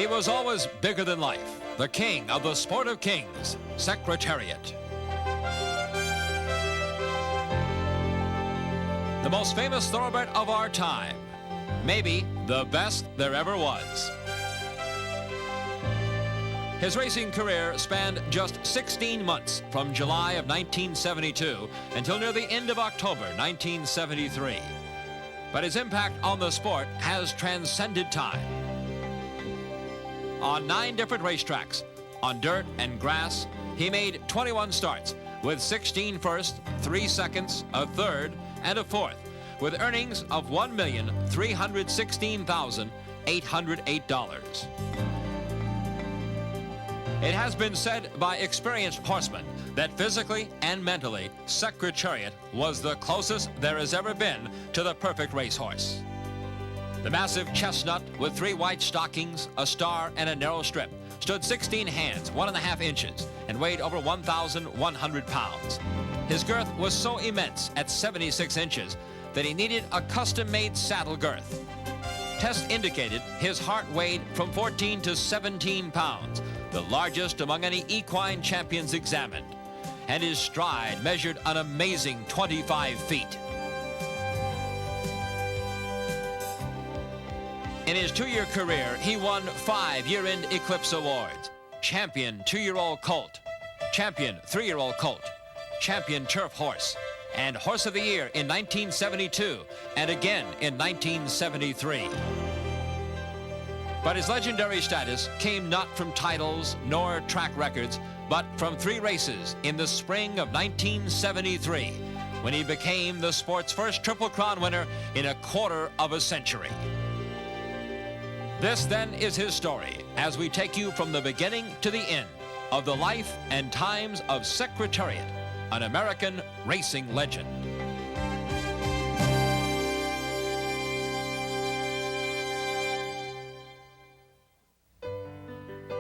He was always bigger than life, the king of the sport of kings, Secretariat. The most famous thoroughbred of our time, maybe the best there ever was. His racing career spanned just 16 months from July of 1972 until near the end of October 1973. But his impact on the sport has transcended time. On 9 different racetracks, on dirt and grass, he made 21 starts with 16 firsts, 3 seconds, a third, and a fourth, with earnings of $1,316,808. It has been said by experienced horsemen that physically and mentally, Secretariat was the closest there has ever been to the perfect racehorse. The massive chestnut with 3 white stockings, a star, and a narrow strip stood 16 hands, 1.5 inches, and weighed over 1,100 pounds. His girth was so immense at 76 inches that he needed a custom-made saddle girth. Tests indicated his heart weighed from 14 to 17 pounds, the largest among any equine champions examined, and his stride measured an amazing 25 feet. In his 2-year career, he won 5 year-end Eclipse Awards: Champion 2-year-old Colt, Champion 3-year-old Colt, Champion Turf Horse, and Horse of the Year in 1972 and again in 1973. But his legendary status came not from titles nor track records, but from 3 races in the spring of 1973, when he became the sport's first Triple Crown winner in a quarter of a century. This then is his story as we take you from the beginning to the end of the life and times of Secretariat, an American racing legend.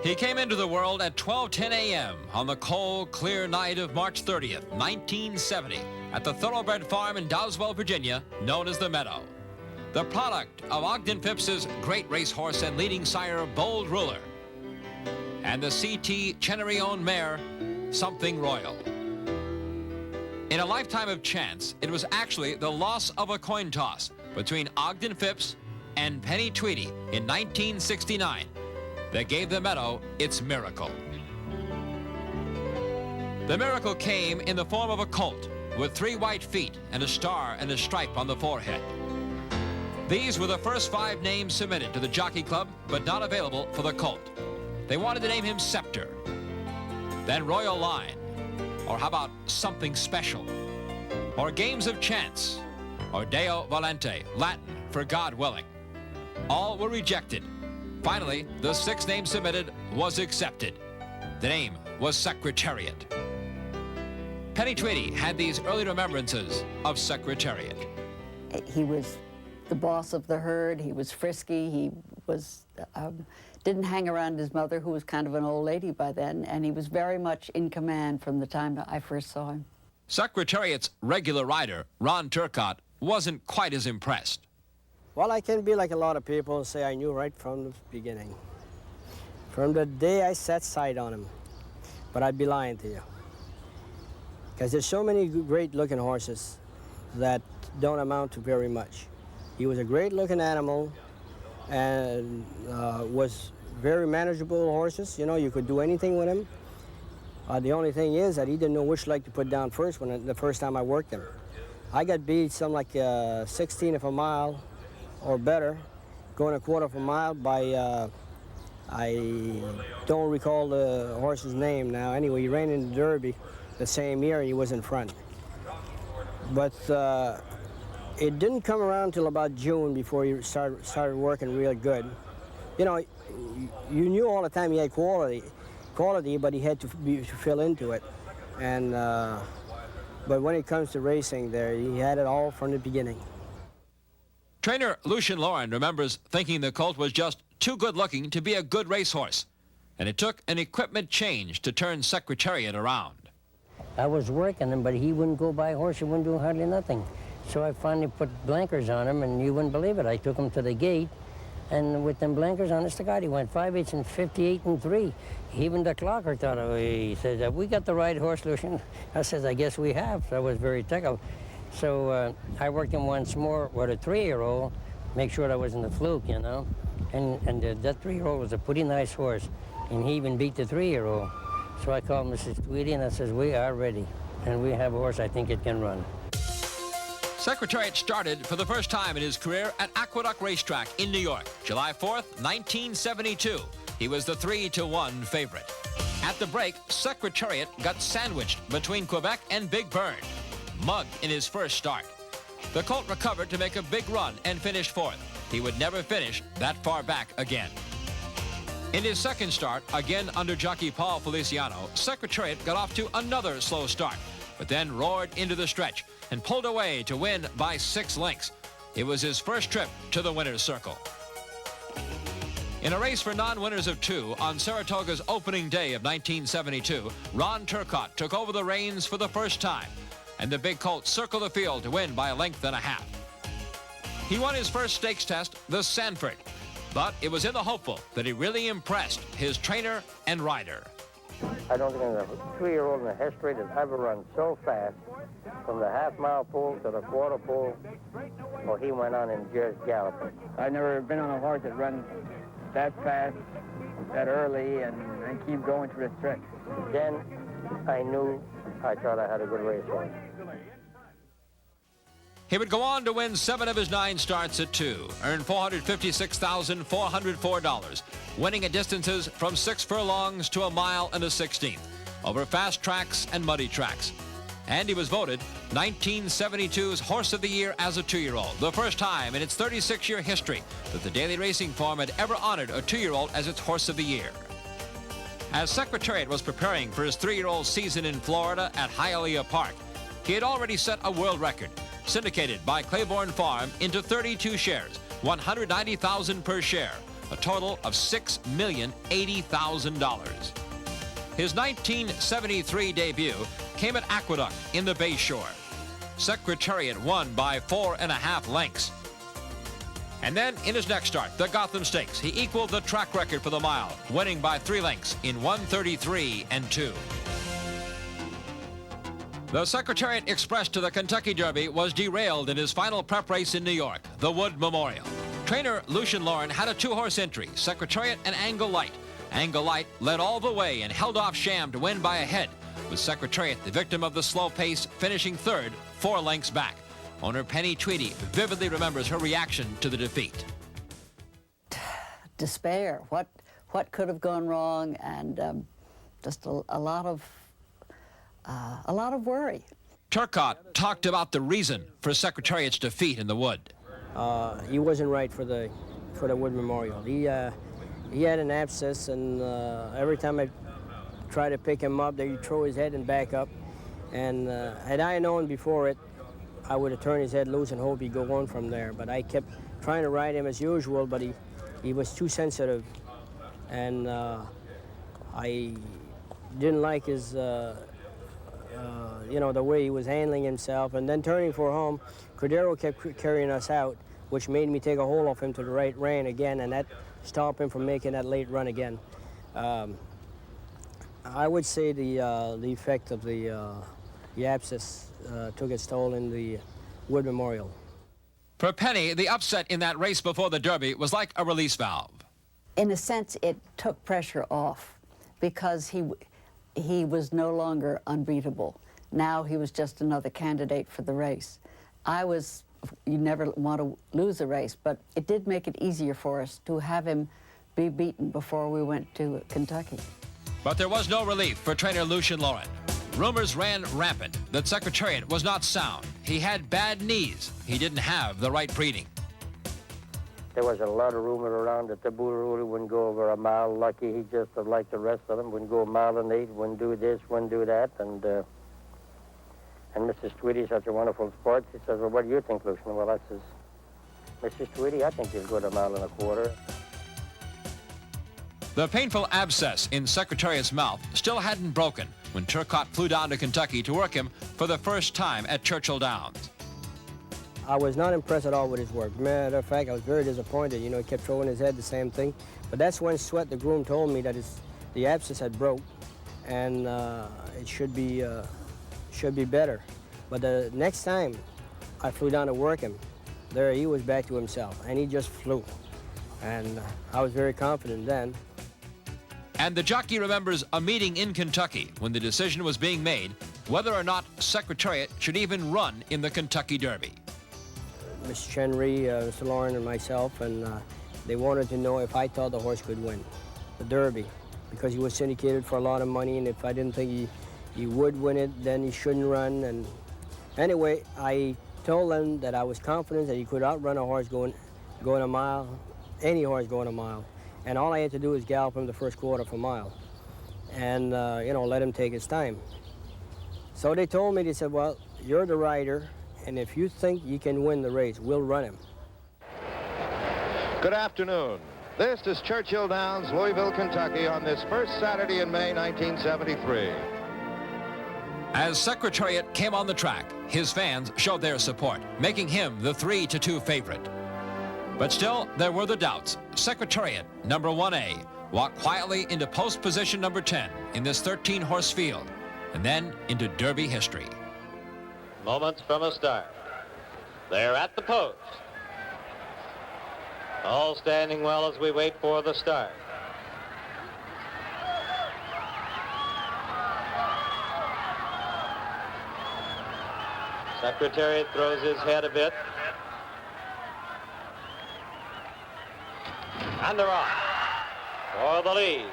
He came into the world at 12:10 a.m. on the cold, clear night of March 30th, 1970, at the Thoroughbred farm in Dowswell, Virginia, known as the Meadow. The product of Ogden Phipps's great racehorse and leading sire, Bold Ruler, and the C.T. Chenery-owned mare, Something Royal. In a lifetime of chance, it was actually the loss of a coin toss between Ogden Phipps and Penny Tweedy in 1969 that gave the Meadow its miracle. The miracle came in the form of a colt with 3 white feet and a star and a stripe on the forehead. These were the first 5 names submitted to the Jockey Club, but not available for the colt. They wanted to name him Scepter, then Royal Line, or how about Something Special, or Games of Chance, or Deo Volente, Latin for God willing. All were rejected. Finally, the 6th name submitted was accepted. The name was Secretariat. Penny Tweedy had these early remembrances of Secretariat. He was the boss of the herd. He was frisky. He was didn't hang around his mother, who was kind of an old lady by then, and he was very much in command from the time I first saw him. Secretariat's regular rider, Ron Turcotte, wasn't quite as impressed. Well, I can be like a lot of people and say I knew right from the beginning. From the day I set sight on him. But I'd be lying to you. Because there's so many great-looking horses that don't amount to very much. He was a great-looking animal and was very manageable horses. You know, you could do anything with him. The only thing is that he didn't know which leg to put down first the first time I worked him. I got beat something like 16 of a mile or better, going a quarter of a mile by, I don't recall the horse's name now. Anyway, he ran in the Derby the same year and he was in front. But it didn't come around until about June before he started working real good. You know, you knew all the time he had quality, but he had to fill into it. And but when it comes to racing there, he had it all from the beginning. Trainer Lucien Lauren remembers thinking the colt was just too good-looking to be a good racehorse, and it took an equipment change to turn Secretariat around. I was working him, but he wouldn't go by horse. He wouldn't do hardly nothing. So I finally put blankers on him, and you wouldn't believe it. I took him to the gate, And with them blinkers, honest to God, he went 5/8 and 58 and 3. Even the clocker thought, he says, have we got the right horse, Lucian? I says, I guess we have. So I was very tickled. So I worked him once more with a 3-year-old, make sure that wasn't a fluke, you know. And that 3-year-old was a pretty nice horse, and he even beat the 3-year-old. So I called Mrs. Tweedy, and I says, we are ready, and we have a horse I think it can run. Secretariat started for the first time in his career at Aqueduct Racetrack in New York, July 4th, 1972. He was the 3-1 favorite. At the break, Secretariat got sandwiched between Quebec and Big Bird, mugged in his first start. The colt recovered to make a big run and finished 4th. He would never finish that far back again. In his second start, again under jockey Paul Feliciano, Secretariat got off to another slow start, but then roared into the stretch and pulled away to win by 6 lengths. It was his first trip to the winner's circle. In a race for non-winners of 2 on Saratoga's opening day of 1972, Ron Turcotte took over the reins for the first time, and the big colt circled the field to win by a length and a half. He won his first stakes test, the Sanford, but it was in the hopeful that he really impressed his trainer and rider. I don't think there's a 3-year-old in the history that's ever run so fast from the half-mile pole to the quarter pole. Well, he went on and just galloped. I've never been on a horse that runs that fast, that early, and keep going through the stretch. Then I thought I had a good racehorse. He would go on to win 7 of his 9 starts at 2, earn $456,404, winning at distances from 6 furlongs to 1 mile and 1/16, over fast tracks and muddy tracks. And he was voted 1972's Horse of the Year as a 2-year-old, the first time in its 36-year history that the Daily Racing Form had ever honored a 2-year-old as its Horse of the Year. As Secretariat was preparing for his 3-year-old season in Florida at Hialeah Park, he had already set a world record, syndicated by Claiborne Farm into 32 shares, $190,000 per share, a total of $6,080,000. His 1973 debut came at Aqueduct in the Bayshore. Secretariat won by 4.5 lengths. And then in his next start, the Gotham Stakes, he equaled the track record for the mile, winning by 3 lengths in 1:33 and 2. The Secretariat Express to the Kentucky Derby was derailed in his final prep race in New York, the Wood Memorial. Trainer Lucian Lauren had a 2-horse entry, Secretariat and Angle Light. Angle Light led all the way and held off Sham to win by a head, with Secretariat, the victim of the slow pace, finishing 3rd, 4 lengths back. Owner Penny Tweedy vividly remembers her reaction to the defeat. Despair. What could have gone wrong, and just a lot of worry. Turcotte talked about the reason for Secretariat's defeat in the Wood. He wasn't right for the Wood Memorial. He had an abscess, and every time I tried to pick him up, he'd throw his head and back up. And had I known before it, I would have turned his head loose and hoped he'd go on from there. But I kept trying to ride him as usual, but he was too sensitive, and I didn't like his. The way he was handling himself. And then turning for home, Cordero kept carrying us out, which made me take a hold of him to the right rein again, and that stopped him from making that late run again. I would say the effect of the abscess took its toll in the Wood Memorial. For Penny, the upset in that race before the Derby was like a release valve. In a sense, it took pressure off because he was no longer unbeatable. Now he was just another candidate for the race. You never want to lose a race, but it did make it easier for us to have him be beaten before we went to Kentucky. But there was no relief for trainer Lucian Lauren. Rumors ran rampant that Secretariat was not sound. He had bad knees. He didn't have the right breeding. There was a lot of rumor around that the Boolaroo wouldn't go over 1 mile. Lucky he just like the rest of them, wouldn't go 1 mile and 8, wouldn't do this, wouldn't do that. And Mrs. Tweedy, such a wonderful sport, she says, well, what do you think, Lucian? Well, I says, Mrs. Tweedy, I think he'll go to 1 mile and 1/4. The painful abscess in Secretariat's mouth still hadn't broken when Turcotte flew down to Kentucky to work him for the first time at Churchill Downs. I was not impressed at all with his work. Matter of fact, I was very disappointed. You know, he kept throwing his head the same thing. But that's when Sweat, the groom, told me that the abscess had broke, and it should be better. But the next time I flew down to work him, there he was back to himself, and he just flew. And I was very confident then. And the jockey remembers a meeting in Kentucky when the decision was being made whether or not Secretariat should even run in the Kentucky Derby. Mr. Chenery, Mr. Lauren, and myself, and they wanted to know if I thought the horse could win the Derby, because he was syndicated for a lot of money, and if I didn't think he would win it, then he shouldn't run. And anyway, I told them that I was confident that he could outrun a horse going a mile, any horse going a mile. And all I had to do was gallop him the first quarter of a mile and, you know, let him take his time. So they told me, they said, well, you're the rider, and if you think you can win the race, we'll run him. Good afternoon. This is Churchill Downs, Louisville, Kentucky, on this first Saturday in May 1973. As Secretariat came on the track, his fans showed their support, making him the 3-2 favorite. But still, there were the doubts. Secretariat, number 1A, walked quietly into post position number 10 in this 13-horse field, and then into Derby history. Moments from a start. They're at the post. All standing well as we wait for the start. Secretariat throws his head a bit. And they're off for the lead.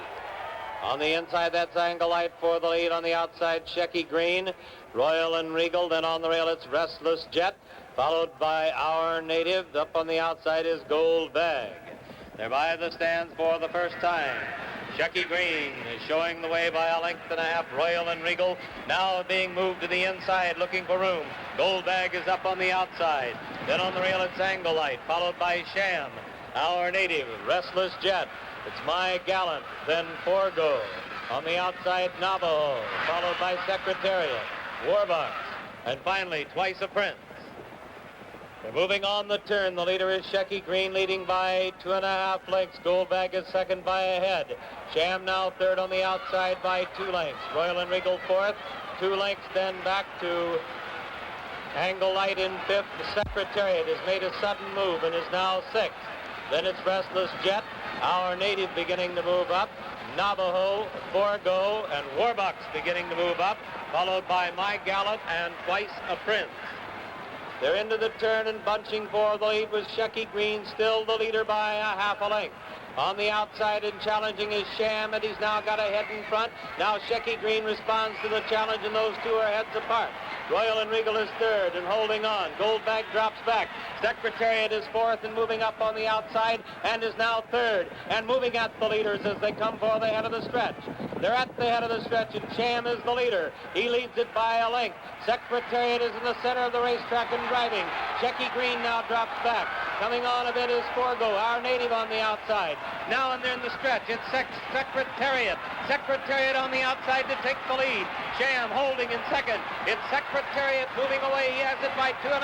On the inside, that's Angle Light for the lead. On the outside, Shecky Green, Royal and Regal. Then on the rail, it's Restless Jet, followed by Our Native. Up on the outside is Gold Bag. They're by the stands for the first time. Shecky Green is showing the way by a length and a half. Royal and Regal now being moved to the inside, looking for room. Gold Bag is up on the outside. Then on the rail, it's Angle Light, followed by Sham, Our Native, Restless Jet. It's My Gallant, then Forgo. On the outside, Navajo, followed by Secretariat, Warbucks, and finally, Twice a Prince. They're moving on the turn. The leader is Shecky Green, leading by 2.5 lengths. Goldbag is second by a head. Sham now third on the outside by 2 lengths. Royal and Regal fourth. 2 lengths then back to Angle Light in fifth. The Secretariat has made a sudden move and is now sixth. Then it's Restless Jet, Our Native beginning to move up. Navajo, Forgo, and Warbucks beginning to move up, followed by My Gallant and Twice a Prince. They're into the turn and bunching for the lead with Shecky Green, still the leader by a half a length. On the outside and challenging is Sham, and he's now got a head in front. Now Shecky Green responds to the challenge, and those two are heads apart. Royal and Regal is third and holding on. Goldbag drops back. Secretariat is fourth and moving up on the outside and is now third and moving at the leaders as they come for the head of the stretch. They're at the head of the stretch, and Sham is the leader. He leads it by a length. Secretariat is in the center of the racetrack and driving. Shecky Green now drops back. Coming on a bit is Forgo, Our Native on the outside. Now and they're in the stretch. It's Secretariat. Secretariat on the outside to take the lead. Sham holding in second. It's Secretariat moving away. He has it by 2.5.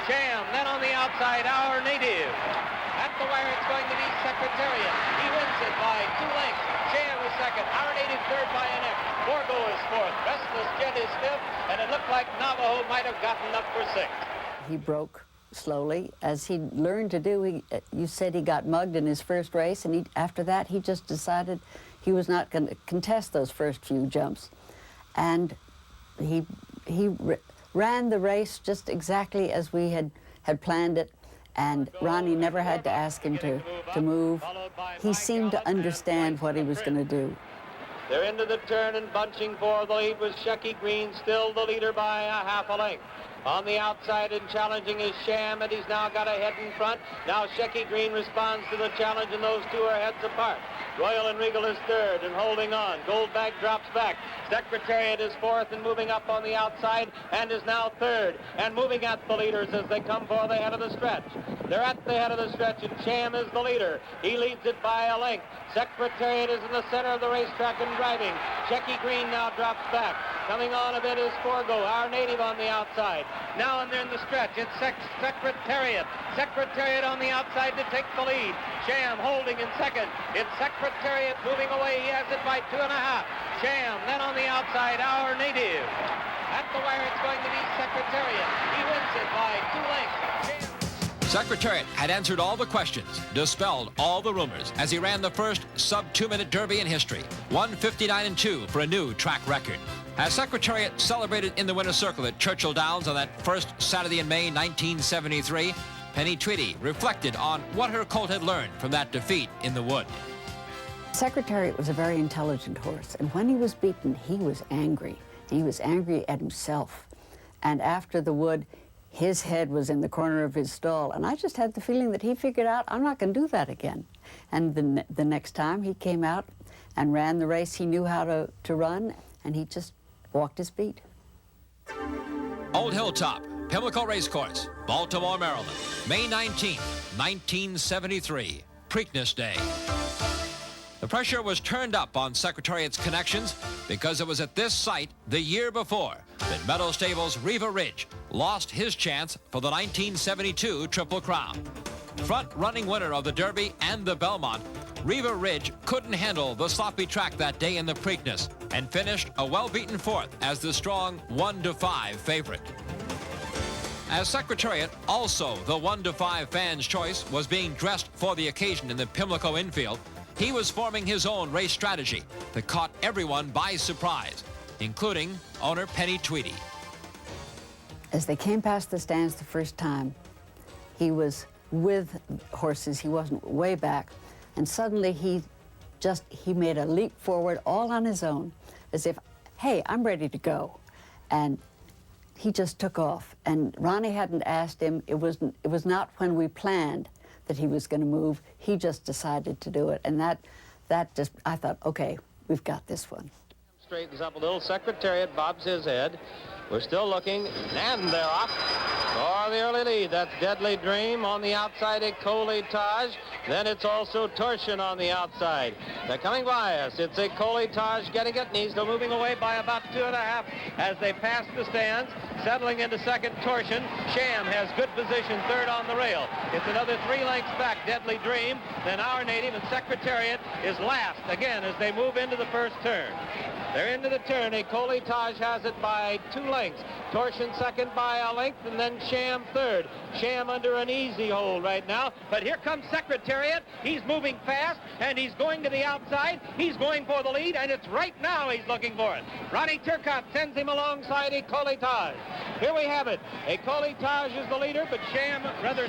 Sham, then on the outside, Our Native. At the wire, it's going to be Secretariat. He wins it by 2 lengths. Sham is second. Our Native third by a neck. Forgo is fourth. Restless Jet is fifth. And it looked like Navajo might have gotten up for sixth. He broke slowly, as he learned to do. You said he got mugged in his first race, and after that, he just decided he was not going to contest those first few jumps. And he ran the race just exactly as we had planned it, and Ronnie never had to ask him to move. He seemed to understand what he was going to do. They're into the turn and bunching for the lead with Shecky Green, still the leader by a half a length. On the outside and challenging is Sham, and he's now got a head in front. Now Shecky Green responds to the challenge, and those two are heads apart. Royal and Regal is third and holding on. Goldbag drops back. Secretariat is fourth and moving up on the outside and is now third and moving at the leaders as they come for the head of the stretch. They're at the head of the stretch, and Sham is the leader. He leads it by a length. Secretariat is in the center of the racetrack and driving. Checky Green now drops back. Coming on a bit is Forgo, our native on the outside. Now and then the stretch, it's Secretariat. Secretariat on the outside to take the lead. Sham holding in second. It's Secretariat moving away. He has it by 2.5. Sham, then on the outside, our native. At the wire, it's going to be Secretariat. He wins it by 2 lengths. Sham. Secretariat had answered all the questions, dispelled all the rumors as he ran the first sub-2-minute Derby in history, 1:59.2 for a new track record. As Secretariat celebrated in the winner's circle at Churchill Downs on that first Saturday in May 1973, Penny Tweedy reflected on what her colt had learned from that defeat in the Wood. Secretariat was a very intelligent horse, and when he was beaten, he was angry. He was angry at himself. And after the Wood, his head was in the corner of his stall, and I just had the feeling that he figured out, I'm not going to do that again. And the next time he came out and ran the race he knew how to run, and he just walked his beat. Old Hilltop, Pimlico Racecourse, Baltimore, Maryland, May 19, 1973, Preakness Day. The pressure was turned up on Secretariat's connections because it was at this site the year before that Meadow Stable's Riva Ridge lost his chance for the 1972 Triple Crown. Front-running winner of the Derby and the Belmont, Riva Ridge couldn't handle the sloppy track that day in the Preakness and finished a well-beaten fourth as the strong 1-5 favorite. As Secretariat, also the 1-5 fans' choice, was being dressed for the occasion in the Pimlico infield, he was forming his own race strategy that caught everyone by surprise, including owner Penny Tweedy. As they came past the stands the first time, he was with horses, he wasn't way back, and suddenly he made a leap forward all on his own, as if, hey, I'm ready to go. And he just took off, and Ronnie hadn't asked him. It was not when we planned that he was going to move. He just decided to do it, and that just, I thought, okay, we've got this one. Straightens up a little. Secretariat bobs his head. We're still looking, and they're off for the early lead. That's Deadly Dream on the outside, a Colletage. Then it's also Torsion on the outside. They're coming by us. It's a Colletage getting it, and he's still moving away by about 2.5 as they pass the stands. Settling into second, Torsion. Sham has good position, third on the rail. It's another 3 lengths back, Deadly Dream. Then our native, and Secretariat is last again as they move into the first turn. They're into the turn. A Colletage has it by 2 lengths. Torsion second by a length, and then Sham third. Sham under an easy hold right now. But here comes Secretariat. He's moving fast, and he's going to the outside. He's going for the lead, and it's right now he's looking for it. Ronnie Turcotte sends him alongside a Colletage. Here we have it. A Colletage is the leader, but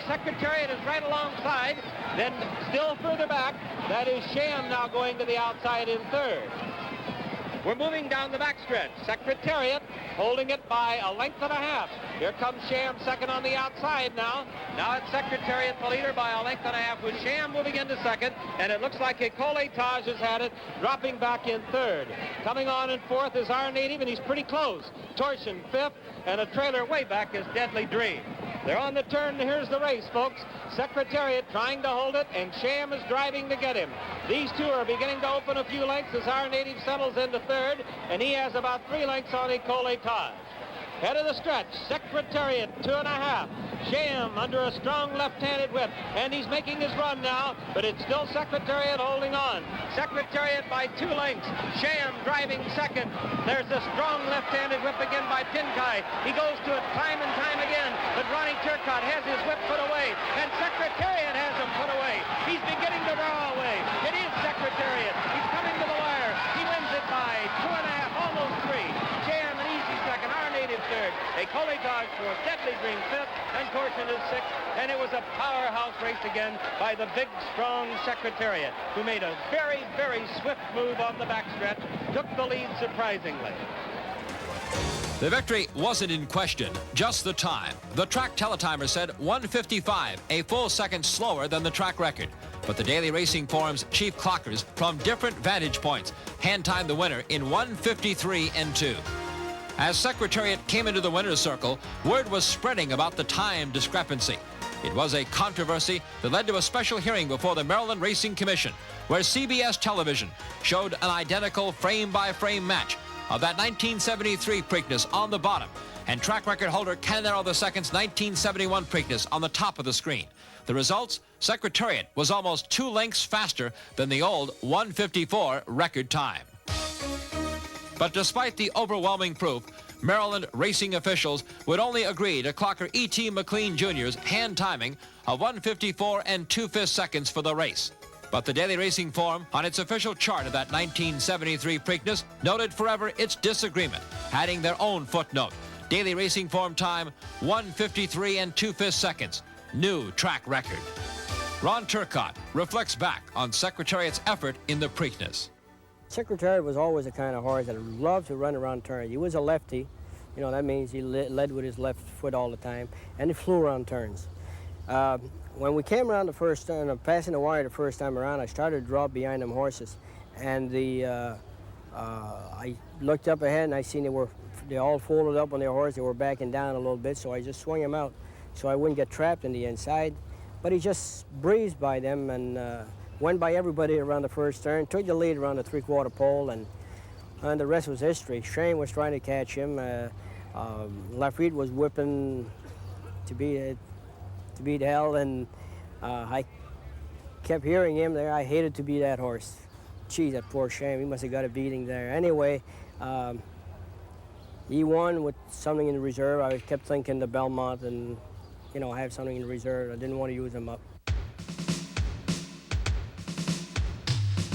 Secretariat is right alongside. Then still further back, that is Sham now going to the outside in third. We're moving down the backstretch. Secretariat holding it by a length and a half. Here comes Sham second on the outside now. Now it's Secretariat the leader by a length and a half with Sham moving into second. And it looks like a Colletage has had it, dropping back in third. Coming on in fourth is our native, and he's pretty close. Torsion fifth, and a trailer way back is Deadly Dream. They're on the turn. Here's the race, folks. Secretariat trying to hold it, and Sham is driving to get him. These two are beginning to open a few lengths as our native settles into third, and he has about 3 lengths on a Colletage. Head of the stretch, Secretariat, 2.5. Sham under a strong left-handed whip, and he's making his run now, but it's still Secretariat holding on. Secretariat by 2 lengths. Sham driving second. There's a strong left-handed whip again by Pinkai. He goes to it time and time again, but Ronnie Turcotte has his whip put away, and Secretariat has him put away. He's beginning to draw away. It is Secretariat. He's coming to the wire. He wins it by 2.5, almost 3. Sham an easy second. Our native third. A Colletage fourth. Deadly Dream fifth. And Torsion is sixth. And it was a powerhouse race again by the big, strong Secretariat, who made a very, very swift move on the backstretch. Took the lead surprisingly. The victory wasn't in question, just the time. The track teletimer said 1:55, a full second slower than the track record. But the Daily Racing Forum's chief clockers from different vantage points hand-timed the winner in 1:53.2. As Secretariat came into the winner's circle, word was spreading about the time discrepancy. It was a controversy that led to a special hearing before the Maryland Racing Commission, where CBS television showed an identical frame-by-frame match of that 1973 Preakness on the bottom and track record holder Canaro II's 1971 Preakness on the top of the screen. The results? Secretariat was almost 2 lengths faster than the old 1:54 record time. But despite the overwhelming proof, Maryland racing officials would only agree to clocker E.T. McLean Jr.'s hand timing of 1:54 2/5 seconds for the race. But the Daily Racing Form, on its official chart of that 1973 Preakness, noted forever its disagreement, adding their own footnote. Daily Racing Form time, 1:53 2/5 seconds. New track record. Ron Turcotte reflects back on Secretariat's effort in the Preakness. Secretariat was always the kind of horse that loved to run around turns. He was a lefty. You know, that means he led with his left foot all the time, and he flew around turns. When we came around the first time, passing the wire the first time around, I started to drop behind them horses, and I looked up ahead and I seen they all folded up on their horse. They were backing down a little bit, so I just swung him out so I wouldn't get trapped in the inside. But he just breezed by them and went by everybody around the first turn, took the lead around the 3/4 pole, and the rest was history. Shane was trying to catch him. Lafayette was whipping to beat hell, and I kept hearing him there. I hated to be that horse. Geez, that poor Shane, he must have got a beating there. Anyway, he won with something in the reserve. I kept thinking the Belmont, and you know, I have something in the reserve. I didn't want to use him up.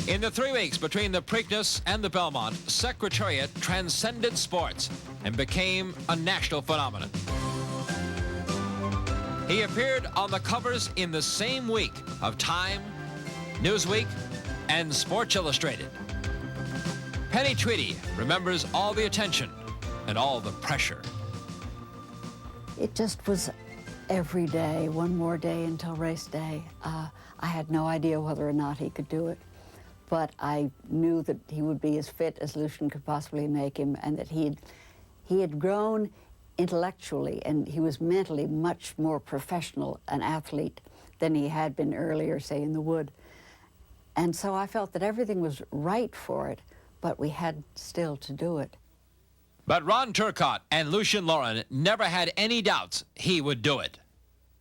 In the 3 weeks between the Preakness and the Belmont, Secretariat transcended sports and became a national phenomenon. He appeared on the covers in the same week of Time, Newsweek, and Sports Illustrated. Penny Tweedy remembers all the attention and all the pressure. It just was every day, one more day until race day. I had no idea whether or not he could do it, but I knew that he would be as fit as Lucian could possibly make him, and that he had grown intellectually, and he was mentally much more professional an athlete than he had been earlier, say, in the Wood. And so I felt that everything was right for it, but we had still to do it. But Ron Turcotte and Lucian Lauren never had any doubts he would do it.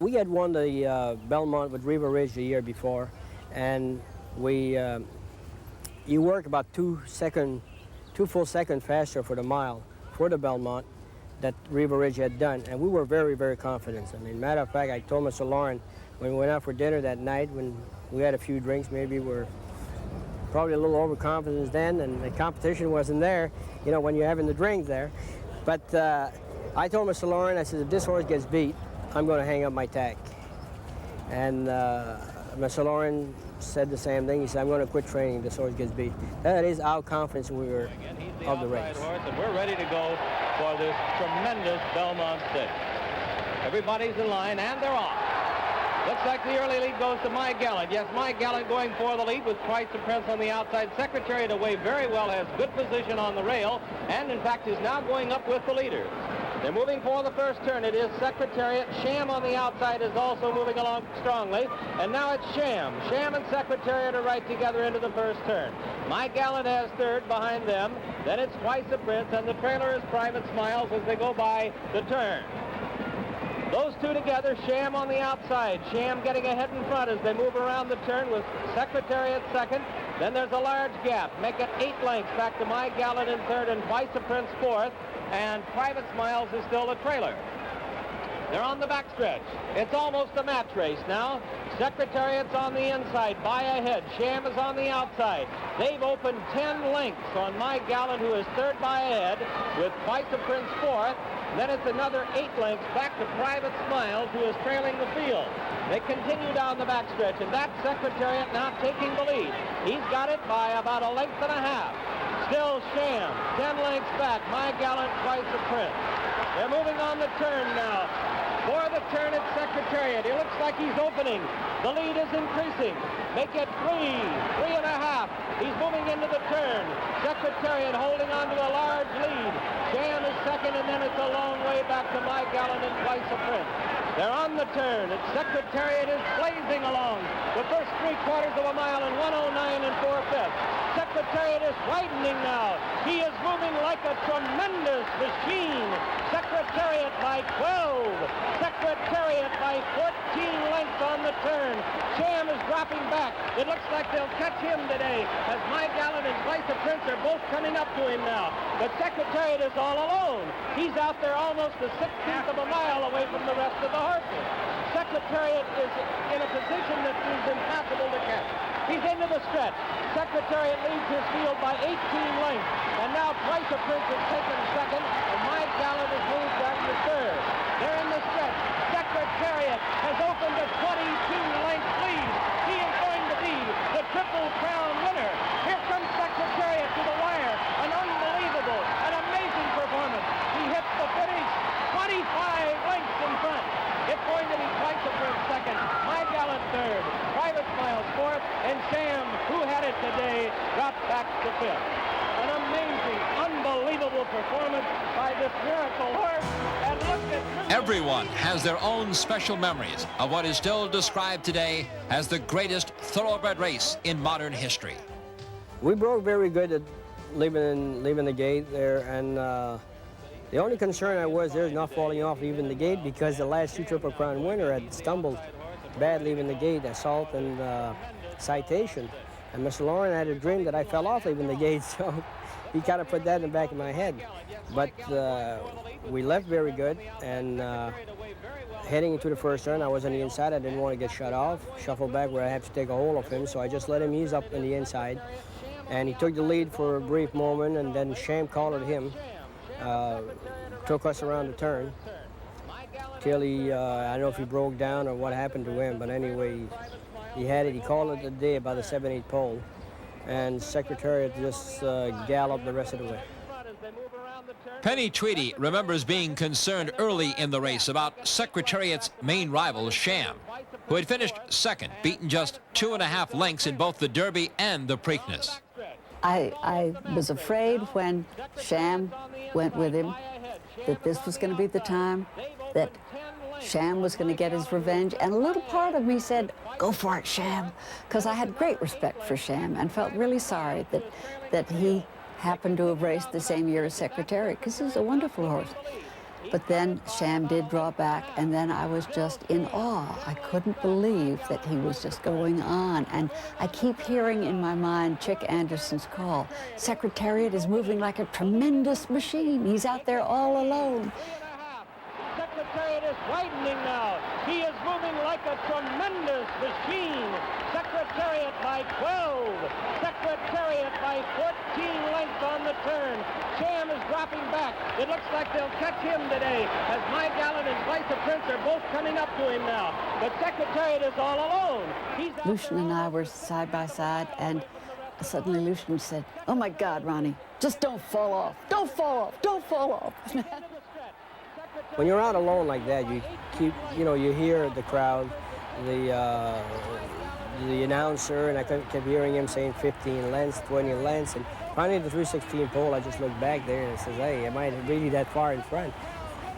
We had won the Belmont with Riva Ridge the year before, and you work about 2 full seconds faster for the mile for the Belmont that Riva Ridge had done, and we were very, very confident. I mean, matter of fact, I told Mr. Lauren when we went out for dinner that night, when we had a few drinks, maybe we're probably a little overconfident then, and the competition wasn't there, you know, when you're having the drink there. But I told Mr. Lauren, I said, if this horse gets beat, I'm going to hang up my tack. And Mr. Lauren said the same thing. He said, I'm going to quit training if this horse gets beat. That is our confidence we were of the race. Horse, and we're ready to go for this tremendous Belmont Stakes. Everybody's in line, and they're off. Looks like the early lead goes to My Gallant. Yes, My Gallant going for the lead with Twice the Prince on the outside. Secretariat away very well, has good position on the rail, and in fact is now going up with the leader. They're moving for the first turn. It is Secretariat. Sham on the outside is also moving along strongly. And now it's Sham. Sham and Secretariat are right together into the first turn. My Gallant has third behind them. Then it's Twice the Prince, and the trailer is Private Smiles as they go by the turn. Those two together, Sham on the outside. Sham getting ahead in front as they move around the turn with Secretariat second. Then there's a large gap. Make it 8 lengths back to My Gallant in third and Twice the Prince fourth. And Private Smiles is still the trailer. They're on the backstretch. It's almost a match race now. Secretariat's on the inside, by ahead. Sham is on the outside. They've opened 10 lengths on My Gallant, who is third by ahead, with Twice the Prince fourth. Then it's another 8 lengths back to Private Smiles, who is trailing the field. They continue down the backstretch, and that Secretariat now taking the lead. He's got it by about 1.5 lengths. Still Sham, 10 lengths back. My Gallant, Twice the Prince. They're moving on the turn now. For the turn at Secretariat. He looks like he's opening. The lead is increasing. Make it 3.5. He's moving into the turn. Secretariat holding on to a large lead. Sham is second and then it's a long way back to My Gallant and Twice a Prince. They're on the turn. Its Secretariat is blazing along. The first 3/4 of a mile in 1:09 4/5. Secretariat is widening now. He is moving like a tremendous machine. Secretariat by 12. Secretariat by 14 lengths on the turn. Sham is dropping back. It looks like they'll catch him today as My Gallant and Twice a Prince are both coming up to him now. But Secretariat is all alone. He's out there almost a 1/16 of a mile away from the rest of the horses. Secretariat is in a position that is impossible to catch. He's into the stretch. Secretariat leads his field by 18 lengths. And now Twice a Prince has taken second, and My Gallant has moved down to third. They're in the stretch. Secretariat has opened a 22-length lead. He is going to be the Triple Crown winner. Here comes Secretariat to the wire. An unbelievable, an amazing performance. He hits the finish 25 lengths in front. It's going to be Twice a Prince second, My Gallant third, Private Smiles fourth, and Sham, who had it today, dropped back to fifth. An amazing, unbelievable performance by this miracle horse. And look at... Everyone has their own special memories of what is still described today as the greatest thoroughbred race in modern history. We broke very good at leaving the gate there, and the only concern I was there is not falling off leaving the gate, because the last 2 Triple Crown winner had stumbled bad leaving the gate, assault and citation. And Mr. Lauren had a dream that I fell off leaving the gate, so he kind of put that in the back of my head. But we left very good, and heading into the first turn, I was on the inside. I didn't want to get shut off, shuffle back where I had to take a hold of him, so I just let him ease up on the inside. And he took the lead for a brief moment, and then Sham collared him. Took us around the turn till he, I don't know if he broke down or what happened to him, but anyway, he had it. He called it a day about the 7/8 pole, and Secretariat just galloped the rest of the way. Penny Tweedy remembers being concerned early in the race about Secretariat's main rival, Sham, who had finished second, beaten just 2.5 lengths in both the Derby and the Preakness. I was afraid when Sham went with him that this was going to be the time that Sham was going to get his revenge. And a little part of me said, go for it, Sham, because I had great respect for Sham and felt really sorry that he happened to have raced the same year as Secretariat, because he's a wonderful horse. But then Sham did draw back, and then I was just in awe. I couldn't believe that he was just going on. And I keep hearing in my mind Chick Anderson's call. Secretariat is moving like a tremendous machine. He's out there all alone. Secretariat is widening now. He is moving like a tremendous machine. Secretariat by 12. Secretariat by 14 lengths on the turn. Sham is dropping back. It looks like they'll catch him today as My Gallant and Twice a Prince are both coming up to him now. But Secretariat is all alone. Lucian and I were side by side, and suddenly Lucian said, oh my God, Ronnie, just don't fall off. Don't fall off. Don't fall off. When you're out alone like that, you keep, you hear the crowd, the announcer, and I kept hearing him saying 15 lengths, 20 lengths, and finally the 3/16 pole, I just looked back there and it says, hey, am I really that far in front?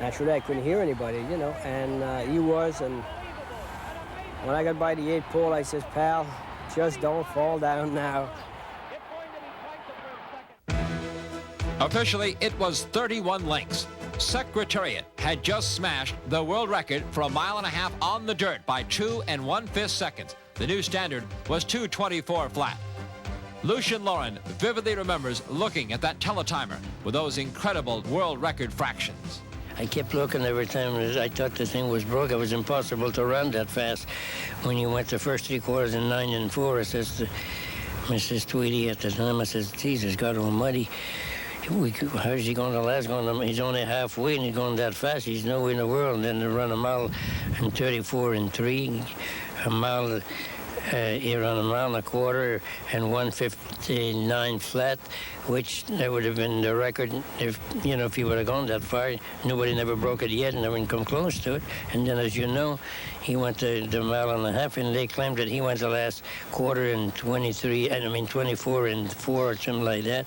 Naturally, I couldn't hear anybody, and he was, and when I got by the 8th pole, I says, pal, just don't fall down now. Officially, it was 31 lengths. Secretariat had just smashed the world record for 1.5 miles on the dirt by 2 1/5 seconds. The new standard was 2:24 flat. Lucian Lauren vividly remembers looking at that teletimer with those incredible world record fractions. I kept looking every time. I thought the thing was broke. It was impossible to run that fast. When you went the first 3/4 in 9 4, I says to Mrs. Tweedy at the time, I says, Jesus, God almighty, how's he going to last? He's only halfway and he's going that fast. He's no way in the world. And then to run 1 mile and 34 3, a mile, he ran 1.25 miles and 1:59 flat which that would have been the record if, you know, if he would have gone that far. Nobody never broke it yet, and no one come close to it. And then, as you know, he went to the mile and a half, and they claimed that he went the last quarter in 24 and 4 or something like that,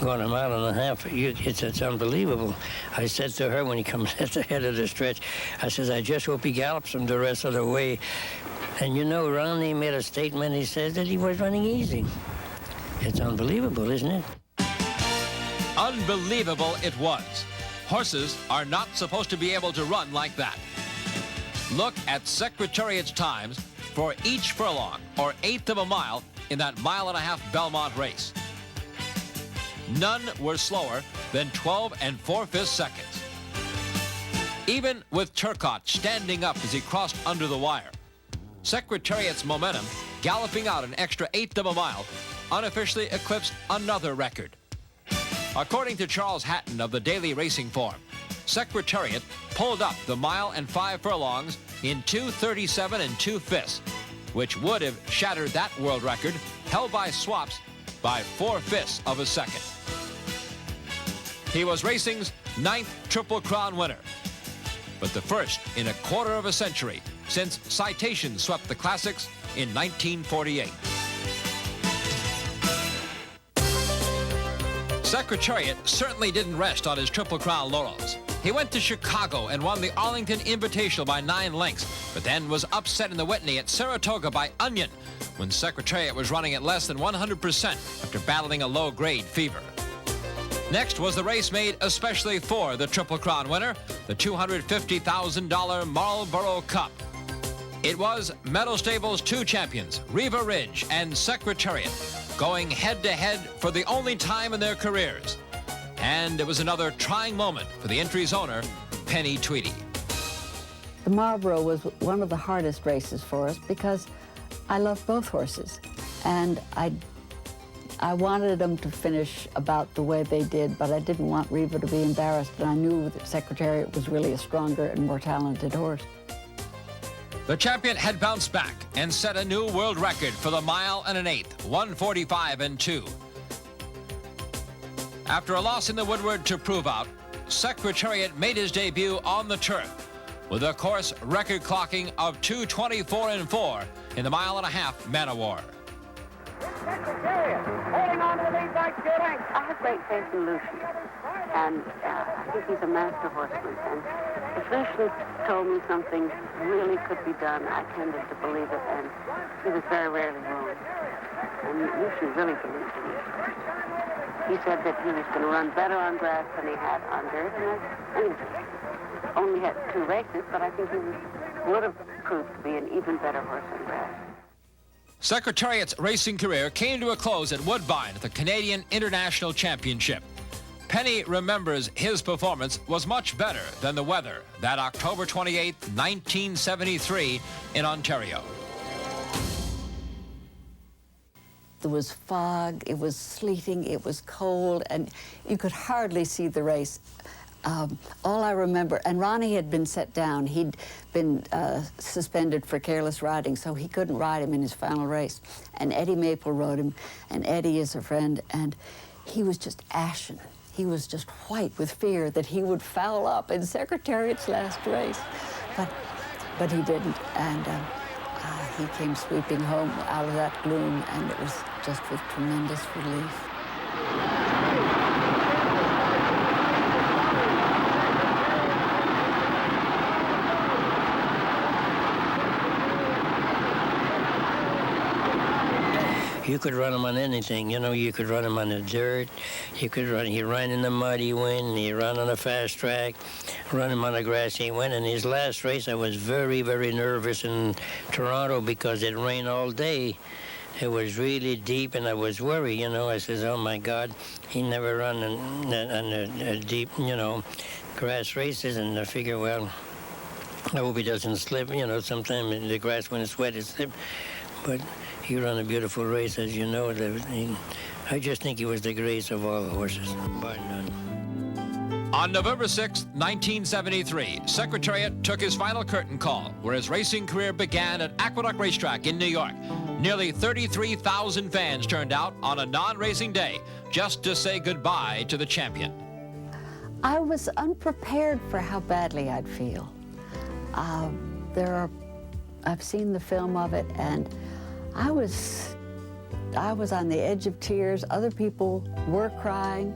going a mile and a half. It's unbelievable. I said to her when he comes at the head of the stretch, I says, I just hope he gallops him the rest of the way. And you know, Ronnie made a statement. He said that he was running easy. It's unbelievable, isn't it? Unbelievable it was. Horses are not supposed to be able to run like that. Look at Secretariat's times for each furlong, or 1/8 of a mile, in that mile-and-a-half Belmont race. None were slower than 12 4/5 seconds. Even with Turcotte standing up as he crossed under the wire, Secretariat's momentum, galloping out an extra 1/8 of a mile, unofficially eclipsed another record. According to Charles Hatton of the Daily Racing Form, Secretariat pulled up the 1 5 furlongs in 2:37 2/5, which would have shattered that world record held by Swaps by 4/5 of a second. He was racing's 9th Triple Crown winner, but the first in a quarter of a century since Citation swept the Classics in 1948. Secretariat certainly didn't rest on his Triple Crown laurels. He went to Chicago and won the Arlington Invitational by 9 lengths, but then was upset in the Whitney at Saratoga by Onion when Secretariat was running at less than 100% after battling a low-grade fever. Next was the race made especially for the Triple Crown winner, the $250,000 Marlboro Cup. It was Meadow Stable's 2 champions, Riva Ridge and Secretariat, going head-to-head for the only time in their careers. And it was another trying moment for the entry's owner, Penny Tweedy. The Marlboro was one of the hardest races for us because I love both horses. And I wanted them to finish about the way they did, but I didn't want Riva to be embarrassed, and I knew that Secretariat was really a stronger and more talented horse. The champion had bounced back and set a new world record for the 1 1/8, 1:45 2. After a loss in the Woodward to prove out, Secretariat made his debut on the turf with a course record clocking of 2:24 4 in the 1 1/2 Man o' War. Secretariat, holding on to the lead by 2 lengths. I have great faith in Lucian, and I think he's a master horseman. And if Lucian told me something really could be done, I tended to believe it, and he was very rarely wrong. And Lucian really believed in it. He said that he was going to run better on grass than he had on dirt, and he only had 2 races, but I think he would have proved to be an even better horse on grass. Secretariat's racing career came to a close at Woodbine at the Canadian International Championship. Penny remembers his performance was much better than the weather that October 28, 1973 in Ontario. There was fog, it was sleeting, it was cold, and you could hardly see the race. All I remember, and Ronnie had been set down. He'd been suspended for careless riding, so he couldn't ride him in his final race. And Eddie Maple rode him, and Eddie is a friend, and he was just ashen. He was just white with fear that he would foul up in Secretariat's last race. But he didn't, and he came sweeping home out of that gloom, and it was just with tremendous relief. You could run him on anything, you know. You could run him on the dirt. He ran in the mud, he win. He ran on a fast track. Run him on the grass, he win. In his last race, I was very, very nervous in Toronto because it rained all day. It was really deep, and I was worried, you know. I says, oh, my God, he never run on a deep, you know, grass races. And I figure, well, I hope he doesn't slip. You know, sometimes the grass, when it's wet, it slips. But he ran a beautiful race, as you know. I just think he was the greatest of all the horses, bar none. On November 6, 1973, Secretariat took his final curtain call, where his racing career began at Aqueduct Racetrack in New York. Nearly 33,000 fans turned out on a non-racing day just to say goodbye to the champion. I was unprepared for how badly I'd feel. I've seen the film of it, and I was on the edge of tears. Other people were crying.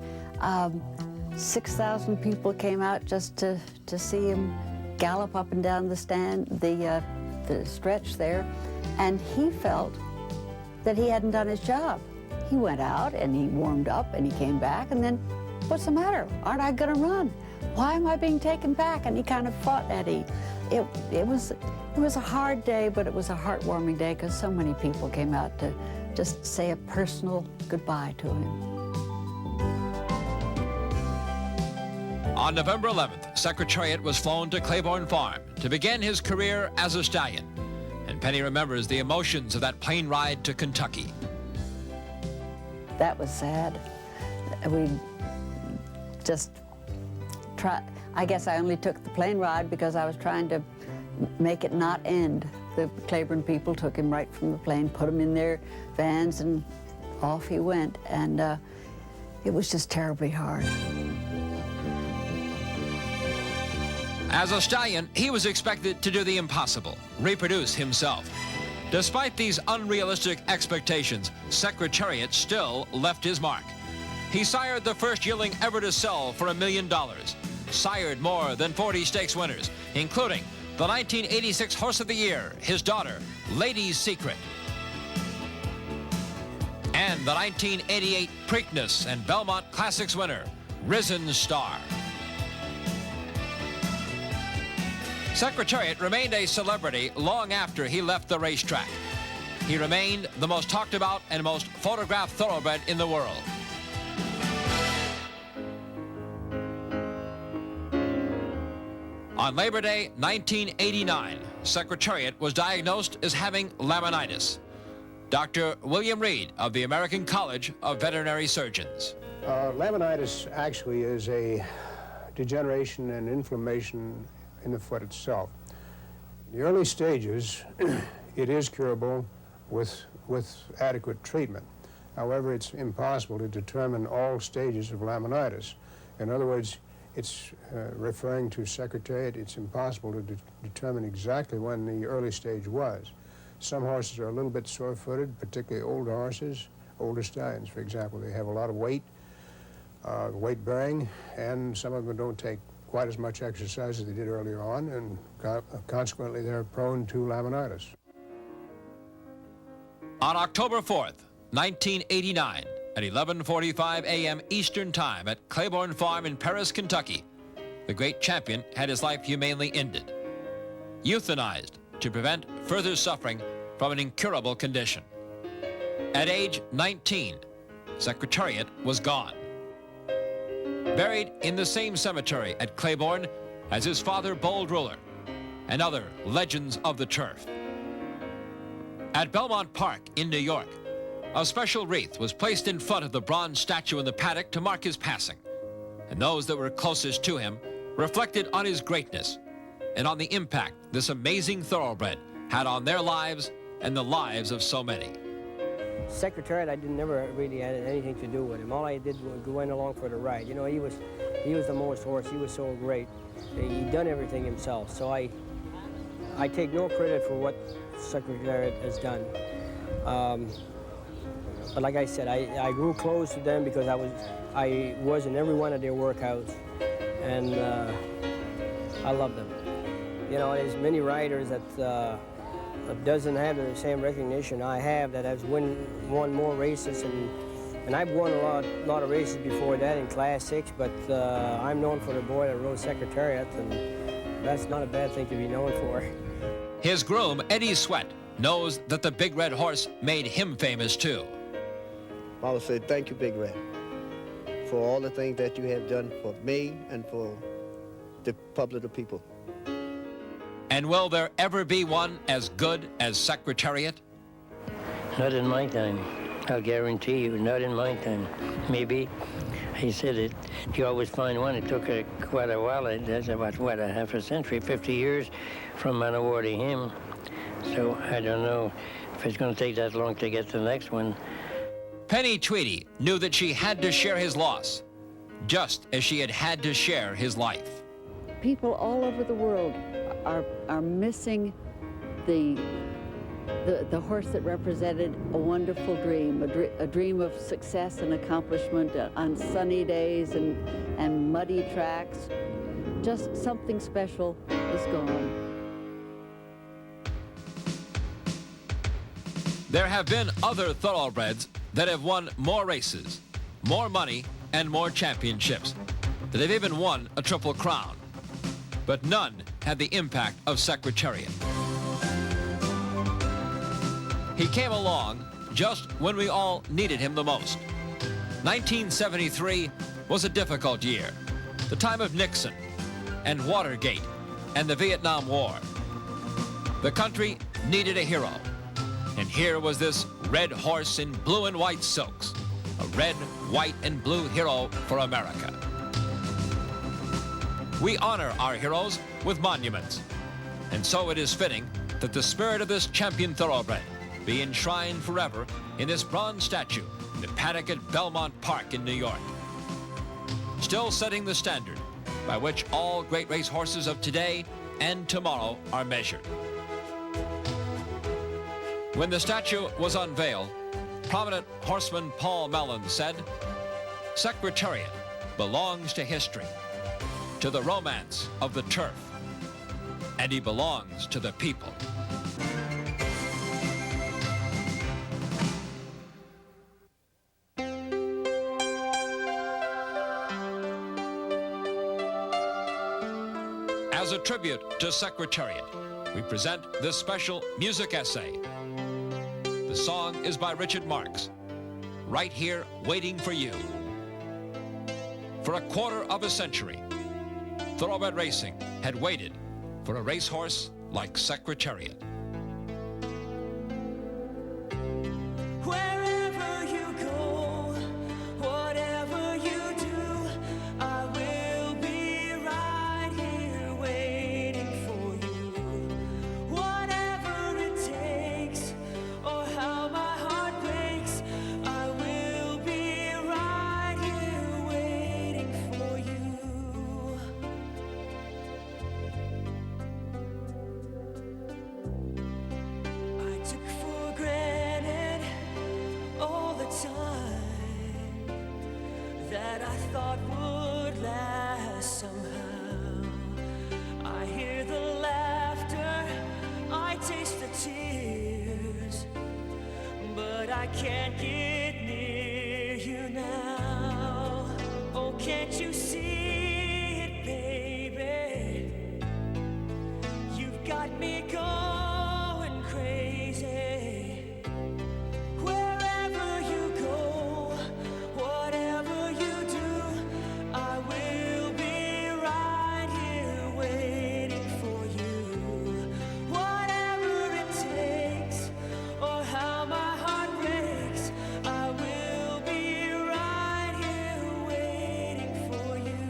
6,000 people came out just to see him gallop up and down the stretch there, and he felt that he hadn't done his job. He went out and he warmed up and he came back, and then, what's the matter? Aren't I gonna run? Why am I being taken back? And he kind of fought Eddie. It was a hard day, but it was a heartwarming day because so many people came out to just say a personal goodbye to him. On November 11th, Secretariat was flown to Claiborne Farm to begin his career as a stallion. And Penny remembers the emotions of that plane ride to Kentucky. That was sad. We just tried. I guess I only took the plane ride because I was trying to make it not end. The Claiborne people took him right from the plane, put him in their vans, and off he went. And it was just terribly hard. As a stallion, he was expected to do the impossible, reproduce himself. Despite these unrealistic expectations, Secretariat still left his mark. He sired the first yearling ever to sell for $1 million, sired more than 40 stakes winners, including the 1986 Horse of the Year, his daughter, Lady's Secret, and the 1988 Preakness and Belmont Classics winner, Risen Star. Secretariat remained a celebrity long after he left the racetrack. He remained the most talked about and most photographed thoroughbred in the world. On Labor Day 1989, Secretariat was diagnosed as having laminitis. Dr. William Reed of the American College of Veterinary Surgeons. Laminitis actually is a degeneration and inflammation in the foot itself. In the early stages, it is curable with adequate treatment. However, it's impossible to determine all stages of laminitis. In other words, it's referring to Secretariat, it's impossible to determine exactly when the early stage was. Some horses are a little bit sore-footed, particularly older horses, older stallions, for example. They have a lot of weight bearing, and some of them don't take quite as much exercise as they did earlier on, and consequently they're prone to laminitis. On October 4th, 1989, at 11:45 a.m. Eastern Time at Claiborne Farm in Paris, Kentucky, the great champion had his life humanely ended, euthanized to prevent further suffering from an incurable condition. At age 19, Secretariat was gone. Buried in the same cemetery at Claiborne as his father, Bold Ruler, and other legends of the turf. At Belmont Park in New York, a special wreath was placed in front of the bronze statue in the paddock to mark his passing, and those that were closest to him reflected on his greatness and on the impact this amazing thoroughbred had on their lives and the lives of so many. Secretariat, I never really had anything to do with him. All I did was went along for the ride. You know, he was the most horse. He was so great. He done everything himself. So I take no credit for what Secretariat has done. But like I said, I grew close to them because I was in every one of their workouts, and I love them. You know, there's many riders that doesn't have the same recognition I have, that has won more races, and I've won a lot of races before that in Class 6, but I'm known for the boy that rode Secretariat, and that's not a bad thing to be known for. His groom, Eddie Sweat, knows that the Big Red horse made him famous too. I would say thank you, Big Red, for all the things that you have done for me and for the public, the people. And will there ever be one as good as Secretariat? Not in my time. I'll guarantee you, not in my time. Maybe. He said it. You always find one. It took quite a while. That's about, what, a half a century, 50 years from an award to him. So I don't know if it's going to take that long to get to the next one. Penny Tweedy knew that she had to share his loss, just as she had to share his life. People all over the world are missing the horse that represented a wonderful dream, a dream of success and accomplishment on sunny days and muddy tracks. Just something special is gone. There have been other thoroughbreds that have won more races, more money, and more championships, that have even won a Triple Crown. But none had the impact of Secretariat. He came along just when we all needed him the most. 1973 was a difficult year, the time of Nixon and Watergate and the Vietnam War. The country needed a hero, and here was this red horse in blue and white silks, a red, white, and blue hero for America. We honor our heroes with monuments, and so it is fitting that the spirit of this champion thoroughbred be enshrined forever in this bronze statue in the paddock at Belmont Park in New York, still setting the standard by which all great race horses of today and tomorrow are measured. When the statue was unveiled, prominent horseman Paul Mellon said, "Secretariat belongs to history, to the romance of the turf, and he belongs to the people." As a tribute to Secretariat, we present this special music essay. The song is by Richard Marx, Right Here Waiting for You. For a quarter of a century, thoroughbred racing had waited for a racehorse like Secretariat. Wherever you go, whatever you do, I will be right here waiting for you. Whatever it takes, or how my heart breaks, I will be right here waiting for you. I took for granted all the time that I thought would last somehow. I hear the laughter, I taste the tears, but I can't get near you now. Oh, can't you see it, baby? You've got me going crazy. Wherever you go, whatever you do, I will be right here waiting for you. Whatever it takes, or how my heart breaks, I will be right here waiting for you.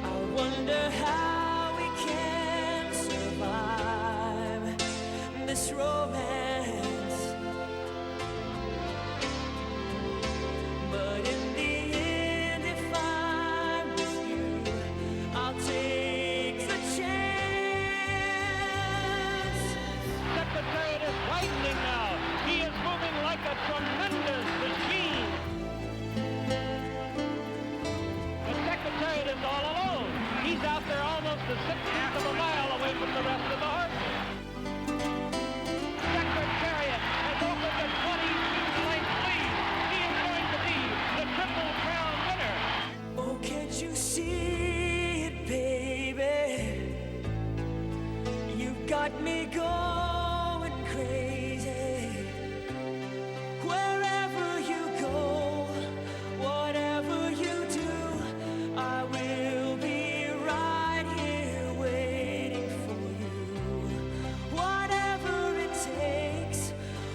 I wonder how we can survive this romance, but in the end, if I'm with you, I'll take the chance. Secretariat is widening now. He is moving like a tremendous machine. But Secretariat is all alone. He's out there almost a 1/6 of a mile away from the rest of the horses. Secretariat has opened a 22-length lead. He is going to be the Triple Crown winner. Oh, can't you see it, baby? You've got me going crazy. Wherever you go, whatever you do, I will be right here waiting for you. Whatever it takes,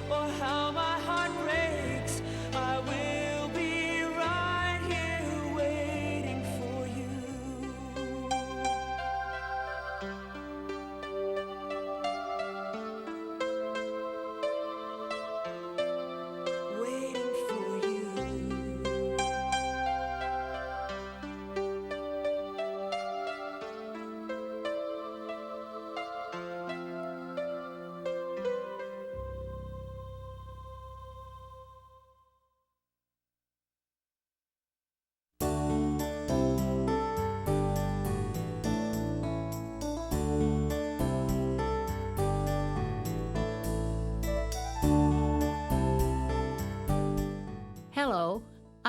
or how my heart breaks, I will be right here waiting for you.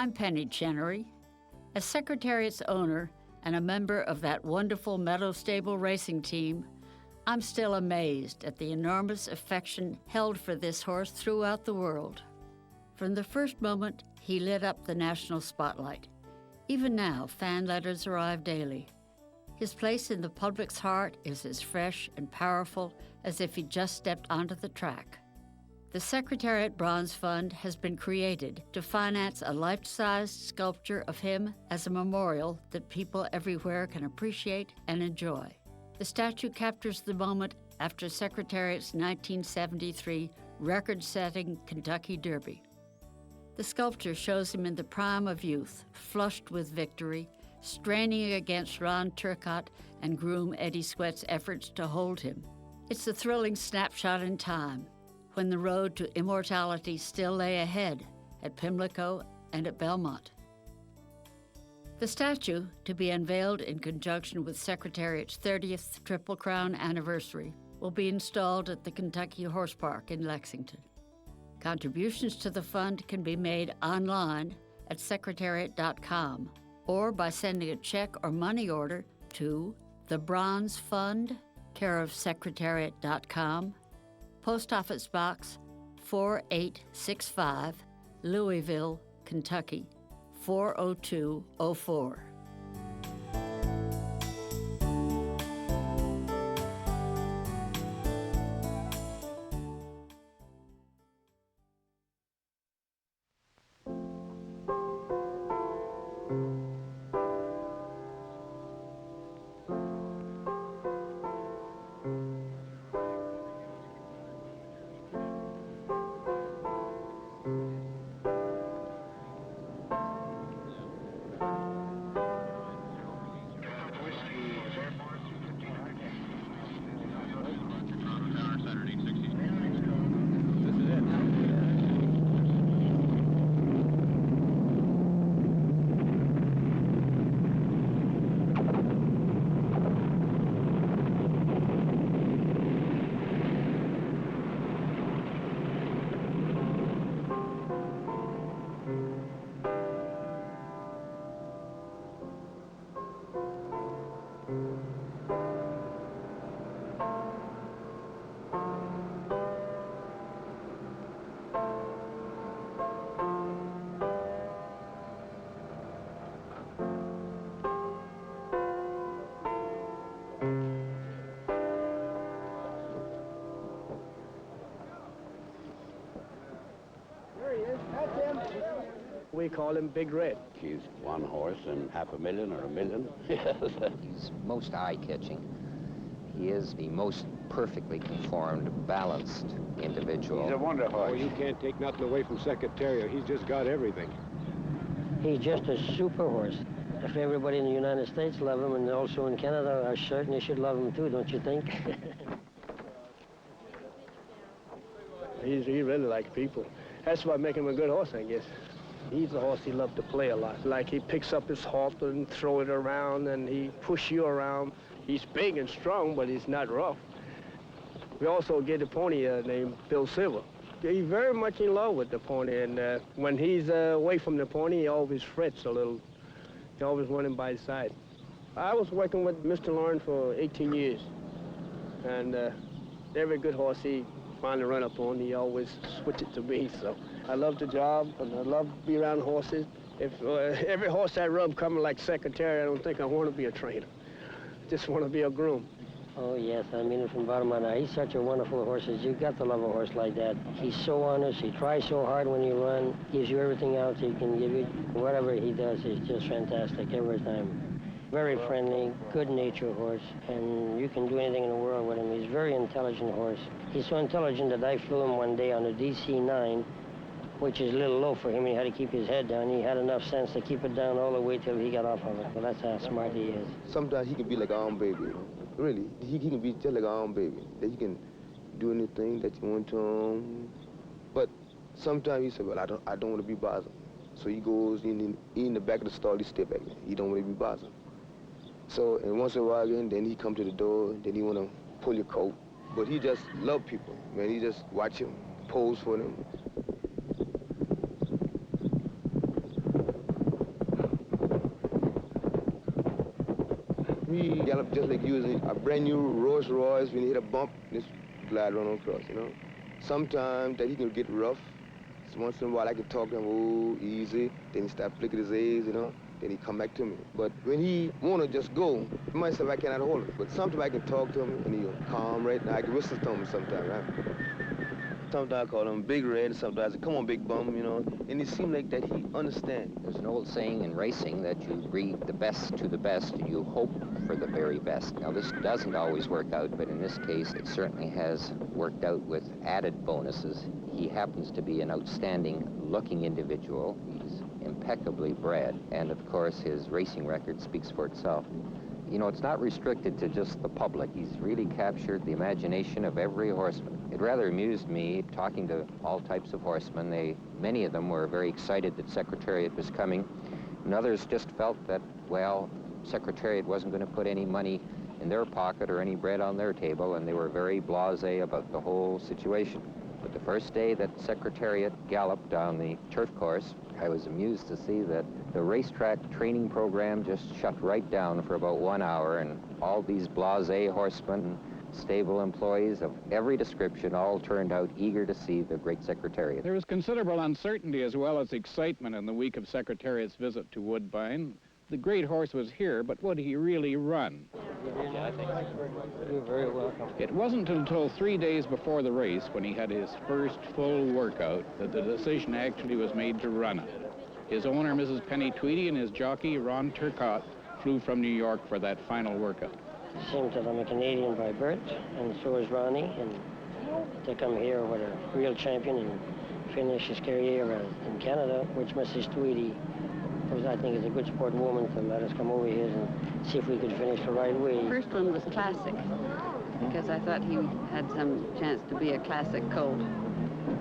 I'm Penny Chenery. As Secretariat's owner and a member of that wonderful Meadow Stable racing team, I'm still amazed at the enormous affection held for this horse throughout the world. From the first moment, he lit up the national spotlight. Even now, fan letters arrive daily. His place in the public's heart is as fresh and powerful as if he just stepped onto the track. The Secretariat Bronze Fund has been created to finance a life-size sculpture of him as a memorial that people everywhere can appreciate and enjoy. The statue captures the moment after Secretariat's 1973 record-setting Kentucky Derby. The sculpture shows him in the prime of youth, flushed with victory, straining against Ron Turcotte and groom Eddie Sweat's efforts to hold him. It's a thrilling snapshot in time, when the road to immortality still lay ahead at Pimlico and at Belmont. The statue, to be unveiled in conjunction with Secretariat's 30th Triple Crown anniversary, will be installed at the Kentucky Horse Park in Lexington. Contributions to the fund can be made online at Secretariat.com or by sending a check or money order to The Bronze Fund, care of Secretariat.com, Post Office Box 4865, Louisville, Kentucky 40204. We call him Big Red. He's one horse and $500,000 or $1 million. He's most eye-catching. He is the most perfectly conformed, balanced individual. He's a wonder horse. Oh, you can't take nothing away from Secretariat. He's just got everything. He's just a super horse. If everybody in the United States love him, and also in Canada, I certainly should love him too, don't you think? He really likes people. That's what makes him a good horse, I guess. He's a horse he loved to play a lot. Like he picks up his halter and throw it around, and he push you around. He's big and strong, but he's not rough. We also get a pony named Bill Silver. He's very much in love with the pony, and when he's away from the pony, he always frets a little. He always wants him by his side. I was working with Mr. Lawrence for 18 years, and every good horse he finally run up on, he always switch it to me. So I love the job, and I love to be around horses. If every horse I rub coming like Secretary, I don't think I want to be a trainer. I just want to be a groom. Oh, yes, I mean it from the bottom of my heart. He's such a wonderful horse. You've got to love a horse like that. He's so honest. He tries so hard when you run. Gives you everything else he can give you. Whatever he does is just fantastic every time. Very friendly, good-natured horse, and you can do anything in the world with him. He's a very intelligent horse. He's so intelligent that I flew him one day on a DC-9, which is a little low for him. He had to keep his head down. He had enough sense to keep it down all the way till he got off of it. Well, that's how smart he is. Sometimes he can be like our own baby, you know? Really. He can be just like our own baby. That you can do anything that you want to him. But sometimes he said, well, I don't want to be bothered. So he goes in the back of the stall, he step back there. He don't want to be bothered. So, and once in a while again, then he come to the door, then he want to pull your coat. But he just love people, man. He just watch him, pose for them. He galloped just like using a brand new Rolls Royce. When he hit a bump, just glide run across, you know. Sometimes that he can get rough. So once in a while I can talk to him, oh, easy. Then he start flicking his A's, you know. Then he come back to me. But when he wanna just go, myself I cannot hold it. But sometimes I can talk to him and he'll calm right now. I can whistle to him sometimes, right? Sometimes I call him Big Red, sometimes I say, come on, Big Bum, you know. And it seems like that he understands. There's an old saying in racing that you breed the best to the best, and you hope for the very best. Now, this doesn't always work out, but in this case, it certainly has worked out with added bonuses. He happens to be an outstanding-looking individual. He's impeccably bred, and of course, his racing record speaks for itself. You know, it's not restricted to just the public. He's really captured the imagination of every horseman. It rather amused me talking to all types of horsemen. Many of them were very excited that Secretariat was coming, and others just felt that, well, Secretariat wasn't going to put any money in their pocket or any bread on their table, and they were very blasé about the whole situation. But the first day that Secretariat galloped on the turf course, I was amused to see that the racetrack training program just shut right down for about 1 hour, and all these blasé horsemen, stable employees of every description, all turned out eager to see the great Secretariat. There was considerable uncertainty as well as excitement in the week of Secretariat's visit to Woodbine. The great horse was here, but would he really run? Yeah, I think you're very welcome. It wasn't until 3 days before the race, when he had his first full workout, that the decision actually was made to run it. His owner, Mrs. Penny Tweedy, and his jockey, Ron Turcotte, flew from New York for that final workout. Seems that I'm a Canadian by birth, and so is Ronnie, and to come here with a real champion and finish his career in Canada, which Mrs. Tweedy, I think, is a good sport woman to let us come over here and see if we could finish the right way. The first one was classic, because I thought he had some chance to be a classic colt.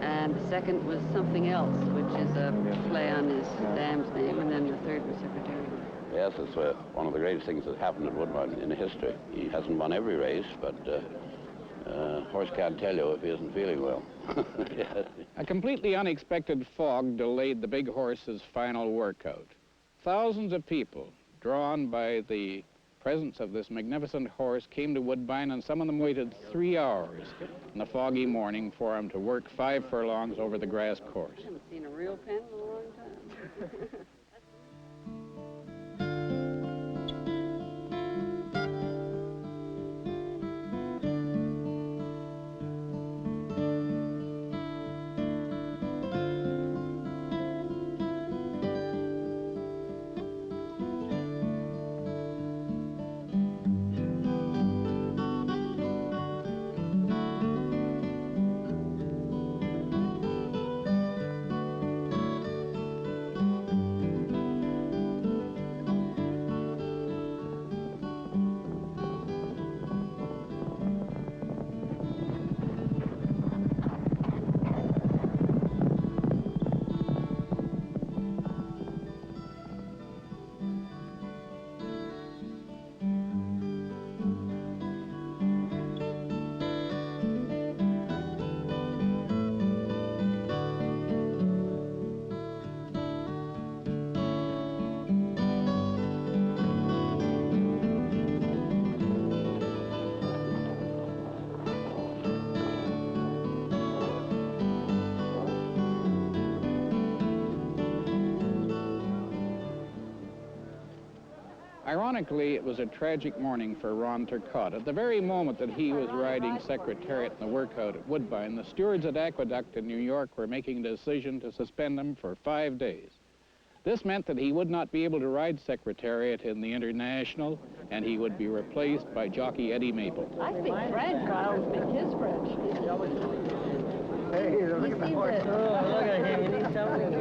And the second was something else, which is a play on his dam's name, and then the third was Secretariat. Yes, it's one of the greatest things that happened at Woodbine in history. He hasn't won every race, but horse can't tell you if he isn't feeling well. Yes. A completely unexpected fog delayed the big horse's final workout. Thousands of people, drawn by the presence of this magnificent horse, came to Woodbine, and some of them waited 3 hours in the foggy morning for him to work 5 furlongs over the grass course. I haven't seen a real pen in a long time. Ironically, it was a tragic morning for Ron Turcotte. At the very moment that he was riding Secretariat in the workout at Woodbine, the stewards at Aqueduct in New York were making a decision to suspend him for 5 days. This meant that he would not be able to ride Secretariat in the International, and he would be replaced by jockey Eddie Maple. I think Fred could always make his French. Hey, look at the horse. Oh, look at him. He's something.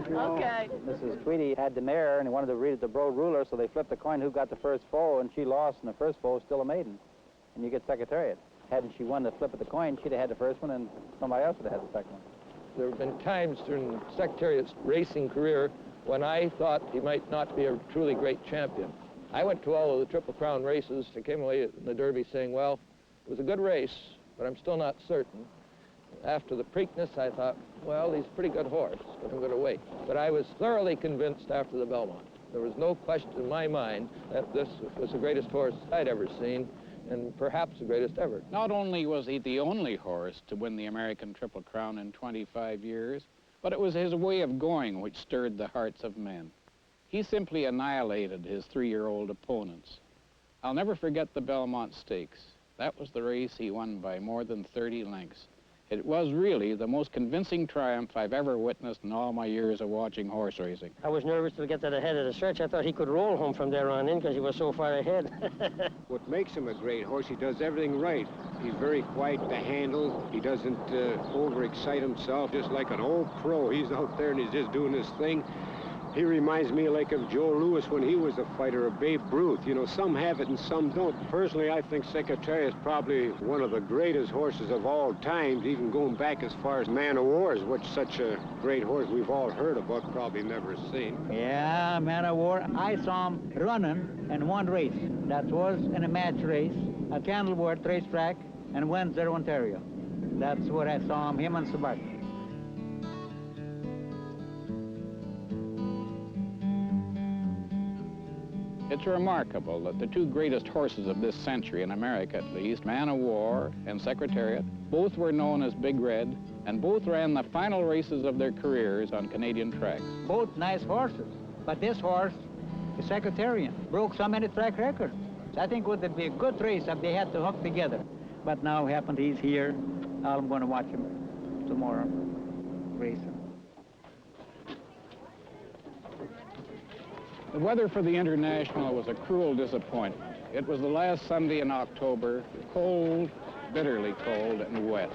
Okay. Mrs. Tweedy had the mare, and he wanted to read it to Broad Ruler, so they flipped the coin who got the first foal, and she lost, and the first foal was still a maiden. And you get Secretariat. Hadn't she won the flip of the coin, she'd have had the first one, and somebody else would have had the second one. There have been times during the Secretariat's racing career when I thought he might not be a truly great champion. I went to all of the Triple Crown races. I came away in the Derby saying, well, it was a good race, but I'm still not certain. After the Preakness, I thought, well, he's a pretty good horse, but I'm going to wait. But I was thoroughly convinced after the Belmont. There was no question in my mind that this was the greatest horse I'd ever seen, and perhaps the greatest ever. Not only was he the only horse to win the American Triple Crown in 25 years, but it was his way of going which stirred the hearts of men. He simply annihilated his 3-year-old opponents. I'll never forget the Belmont Stakes. That was the race he won by more than 30 lengths. It was really the most convincing triumph I've ever witnessed in all my years of watching horse racing. I was nervous to get to the head of the stretch. I thought he could roll home from there on in because he was so far ahead. What makes him a great horse, he does everything right. He's very quiet to handle. He doesn't overexcite himself, just like an old pro. He's out there and he's just doing his thing. He reminds me like of Joe Louis when he was a fighter, of Babe Ruth. You know, some have it and some don't. Personally, I think Secretariat is probably one of the greatest horses of all times, even going back as far as Man of Wars, which such a great horse we've all heard about, probably never seen. Yeah, Man of War. I saw him running in one race. That was in a match race at Candleworth racetrack in Windsor, Ontario. That's where I saw him and Sebastian. It's remarkable that the two greatest horses of this century, in America at least, Man of War and Secretariat, both were known as Big Red, and both ran the final races of their careers on Canadian tracks. Both nice horses, but this horse, the Secretariat, broke so many track records. I think it would be a good race if they had to hook together. But now it happened he's here. I'm going to watch him tomorrow racing. The weather for the International was a cruel disappointment. It was the last Sunday in October, cold, bitterly cold and wet.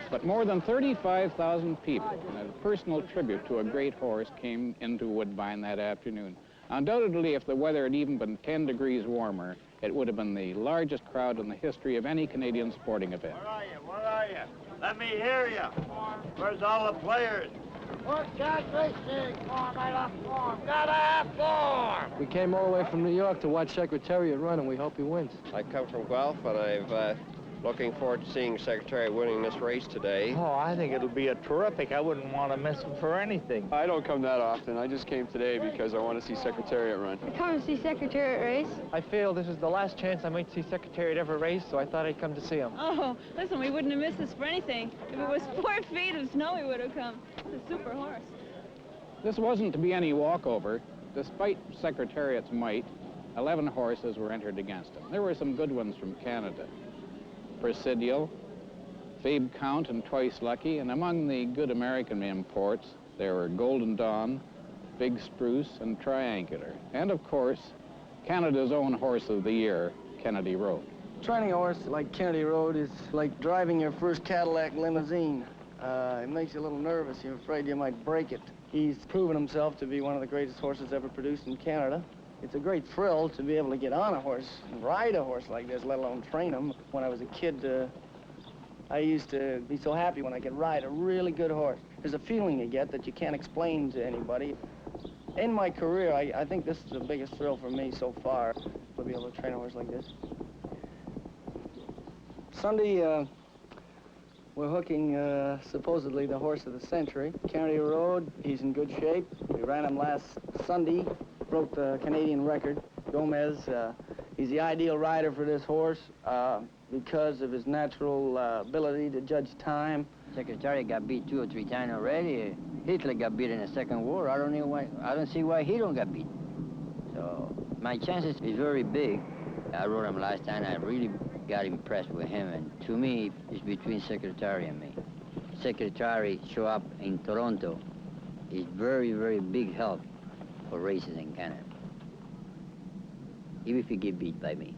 But more than 35,000 people, and a personal tribute to a great horse, came into Woodbine that afternoon. Undoubtedly, if the weather had even been 10 degrees warmer, it would have been the largest crowd in the history of any Canadian sporting event. Where are you? Where are you? Let me hear you. Where's all the players? Got racing form, I love form. Gotta have form. We came all the way from New York to watch Secretariat run, and we hope he wins. I come from Guelph, and I've looking forward to seeing Secretariat winning this race today. Oh, I think it'll be a terrific. I wouldn't want to miss him for anything. I don't come that often. I just came today because I want to see Secretariat run. I come to see Secretariat race. I feel this is the last chance I might see Secretariat ever race, so I thought I'd come to see him. Oh, listen, we wouldn't have missed this for anything. If it was 4 feet of snow, we would have come. It's a super horse. This wasn't to be any walkover. Despite Secretariat's might, 11 horses were entered against him. There were some good ones from Canada. Presidial, Fabe Count, and Twice Lucky, and among the good American imports, there were Golden Dawn, Big Spruce, and Triangular. And of course, Canada's own horse of the year, Kennedy Road. Training a horse like Kennedy Road is like driving your first Cadillac limousine. It makes you a little nervous. You're afraid you might break it. He's proven himself to be one of the greatest horses ever produced in Canada. It's a great thrill to be able to get on a horse and ride a horse like this, let alone train him. When I was a kid, I used to be so happy when I could ride a really good horse. There's a feeling you get that you can't explain to anybody. In my career, I think this is the biggest thrill for me so far, to be able to train a horse like this. Sunday, we're hooking supposedly the horse of the century. Kennedy Road, he's in good shape. We ran him last Sunday. Broke the Canadian record. Gomez, he's the ideal rider for this horse because of his natural ability to judge time. Secretariat got beat 2 or 3 times already. Hitler got beat in the Second War. I don't see why he don't get beat. So my chances is very big. I rode him last time. I really got impressed with him, and to me, it's between Secretariat and me. Secretariat show up in Toronto is very, very big help for races in Canada, even if he get beat by me.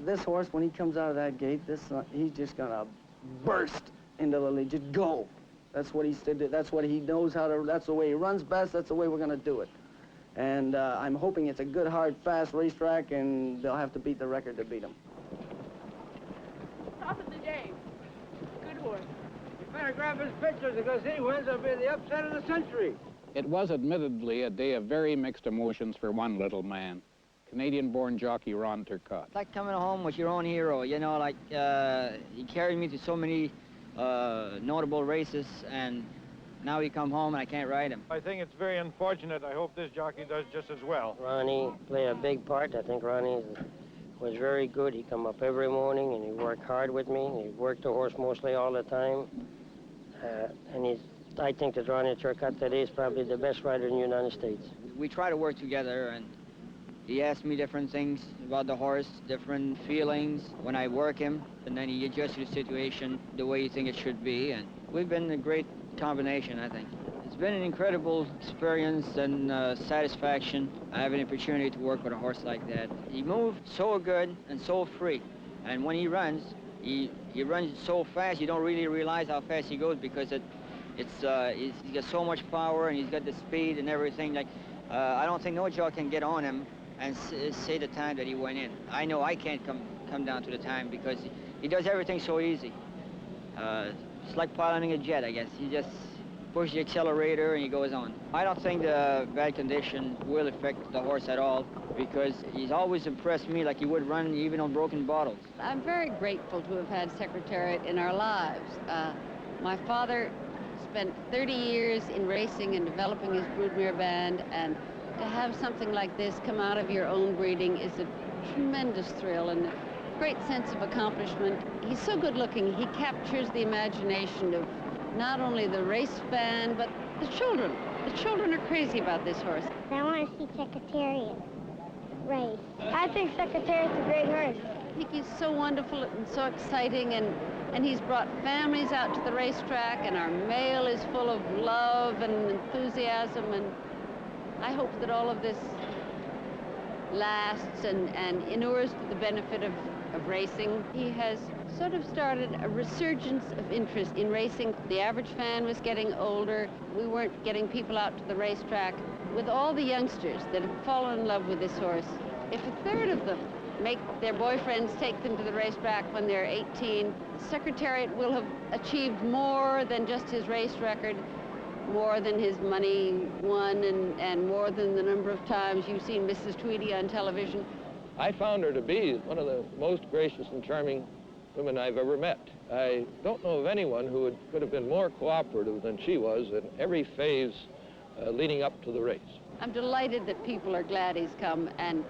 This horse, when he comes out of that gate, he's just gonna burst into the lead, just go. That's what he's did. That's what he knows how to. That's the way he runs best. That's the way we're gonna do it. And I'm hoping it's a good, hard, fast racetrack, and they'll have to beat the record to beat him. Top of the day. Good horse. You better grab his pictures because he wins. It'll be the upset of the century. It was admittedly a day of very mixed emotions for one little man, Canadian-born jockey Ron Turcotte. It's like coming home with your own hero, you know, like he carried me to so many notable races, and now he come home and I can't ride him. I think it's very unfortunate. I hope this jockey does just as well. Ronnie played a big part. I think Ronnie was very good. He come up every morning and he worked hard with me. He worked the horse mostly all the time. I think that Ronnie Turcotte today is probably the best rider in the United States. We try to work together, and he asks me different things about the horse, different feelings when I work him, and then he adjusts to the situation the way you think it should be, and we've been a great combination, I think. It's been an incredible experience and satisfaction having an opportunity to work with a horse like that. He moved so good and so free, and when he runs so fast you don't really realize how fast he goes, because he's got so much power and he's got the speed and everything. Like I don't think no jockey can get on him and say the time that he went in. I know I can't come down to the time because he does everything so easy. It's like piloting a jet, I guess. He just pushes the accelerator and he goes on. I don't think the bad condition will affect the horse at all, because he's always impressed me like he would run even on broken bottles. I'm very grateful to have had Secretariat in our lives. My father spent 30 years in racing and developing his broodmare band, and to have something like this come out of your own breeding is a tremendous thrill and a great sense of accomplishment. He's so good looking, he captures the imagination of not only the race fan, but the children. The children are crazy about this horse. I want to see Secretariat race. I think Secretariat's a great horse. I think he's so wonderful and so exciting, and he's brought families out to the racetrack, and our mail is full of love and enthusiasm, and I hope that all of this lasts and inures to the benefit of racing. He has sort of started a resurgence of interest in racing. The average fan was getting older. We weren't getting people out to the racetrack. With all the youngsters that have fallen in love with this horse, if a third of them make their boyfriends take them to the racetrack when they're 18, Secretariat will have achieved more than just his race record, more than his money won, and more than the number of times you've seen Mrs. Tweedy on television. I found her to be one of the most gracious and charming women I've ever met. I don't know of anyone who could have been more cooperative than she was in every phase leading up to the race. I'm delighted that people are glad he's come and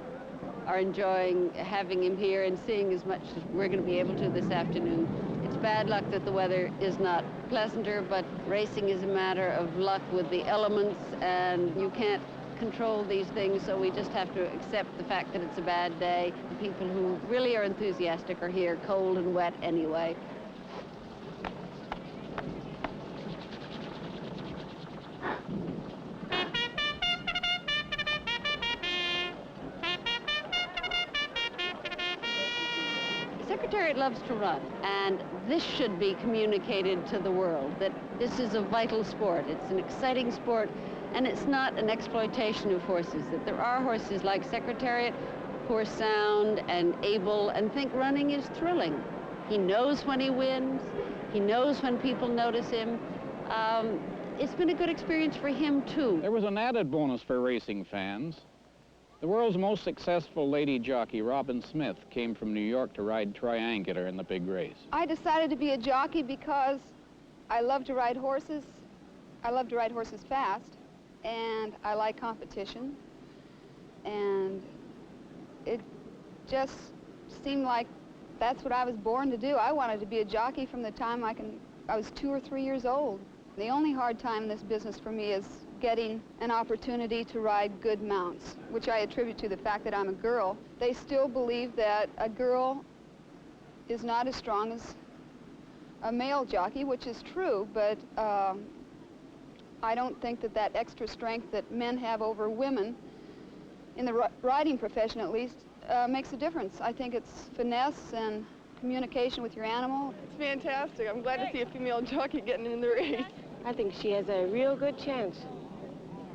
are enjoying having him here and seeing as much as we're going to be able to this afternoon. It's bad luck that the weather is not pleasanter, but racing is a matter of luck with the elements, and you can't control these things, so we just have to accept the fact that it's a bad day. The people who really are enthusiastic are here, cold and wet anyway. Secretariat loves to run, and this should be communicated to the world, that this is a vital sport. It's an exciting sport, and it's not an exploitation of horses, that there are horses like Secretariat who are sound and able and think running is thrilling. He knows when he wins. He knows when people notice him. It's been a good experience for him, too. There was an added bonus for racing fans. The world's most successful lady jockey, Robin Smith, came from New York to ride Triangular in the big race. I decided to be a jockey because I love to ride horses. I love to ride horses fast, and I like competition. And it just seemed like that's what I was born to do. I wanted to be a jockey from the time I was 2 or 3 years old. The only hard time in this business for me is getting an opportunity to ride good mounts, which I attribute to the fact that I'm a girl. They still believe that a girl is not as strong as a male jockey, which is true, but I don't think that that extra strength that men have over women, in the riding profession at least, makes a difference. I think it's finesse and communication with your animal. It's fantastic. I'm glad to see a female jockey getting in the race. I think she has a real good chance.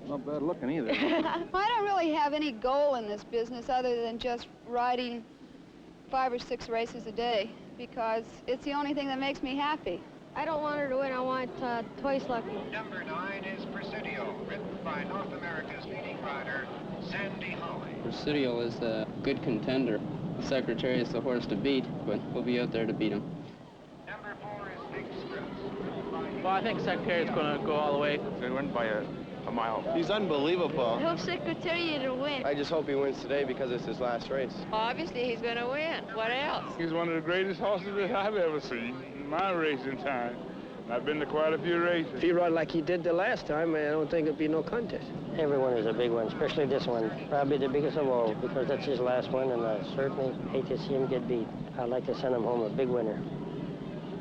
Not bad looking either. I don't really have any goal in this business other than just riding 5 or 6 races a day, because it's the only thing that makes me happy. I don't want her to win. I want Twice Lucky. Number 9 is Presidio, ridden by North America's leading rider, Sandy Holly. Presidio is a good contender. The Secretariat's the horse to beat, but we'll be out there to beat him. Number 4 is Big Script. Well, I think Secretariat's going to go all the way. They win by a mile. He's unbelievable. I hope Secretariat will win. I just hope he wins today because it's his last race. Obviously, he's going to win. What else? He's one of the greatest horses that I've ever seen in my racing time. I've been to quite a few races. If he rode like he did the last time, I don't think it'd be no contest. Every one is a big one, especially this one. Probably the biggest of all, because that's his last one, and I certainly hate to see him get beat. I'd like to send him home a big winner.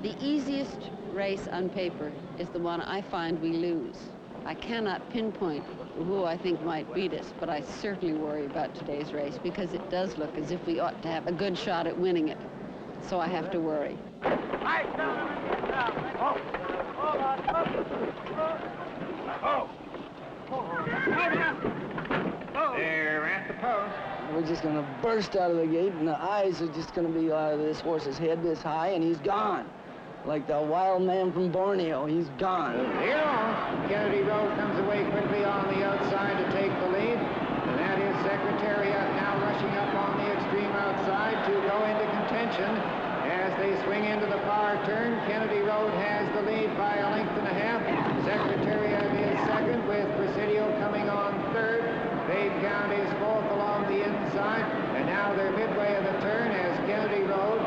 The easiest race on paper is the one I find we lose. I cannot pinpoint who I think might beat us, but I certainly worry about today's race because it does look as if we ought to have a good shot at winning it. So I have to worry. They're at the post. We're just going to burst out of the gate, and the eyes are just going to be out of this horse's head this high, and he's gone. Like the wild man from Borneo, he's gone. Here on, Kennedy Road comes away quickly on the outside to take the lead. And that is Secretariat now rushing up on the extreme outside to go into contention. As they swing into the far turn, Kennedy Road has the lead by a length and a half. Secretariat is second with Presidio coming on third. Babe Count is fourth along the inside. And now they're midway of the turn as Kennedy Road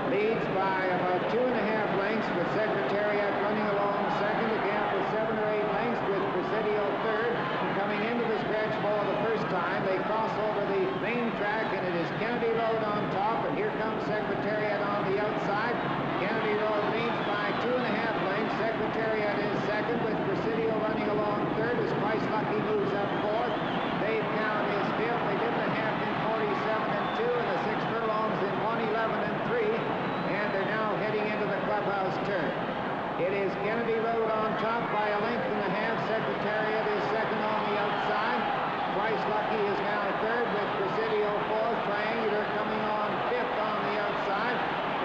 leads by about 2.5 lengths with Secretariat running along second. A gap of 7 or 8 lengths with Presidio third. Coming into the stretch for the first time, they cross over the main track, and it is Kennedy Road on top, and here comes Secretariat on the outside. Kennedy Road leads by 2.5 lengths. Secretariat is second with Presidio running along third as Price Lucky moves up fourth. Babe Count is fifth. They did the half in 47 and 2 and the 6 furlongs in 111 and 3. And they're now heading into the clubhouse turn. It is Kennedy Road on top by a length and a half. Secretariat is second on the outside. Price Lucky is now third with Presidio fourth. Triangular coming on fifth on the outside.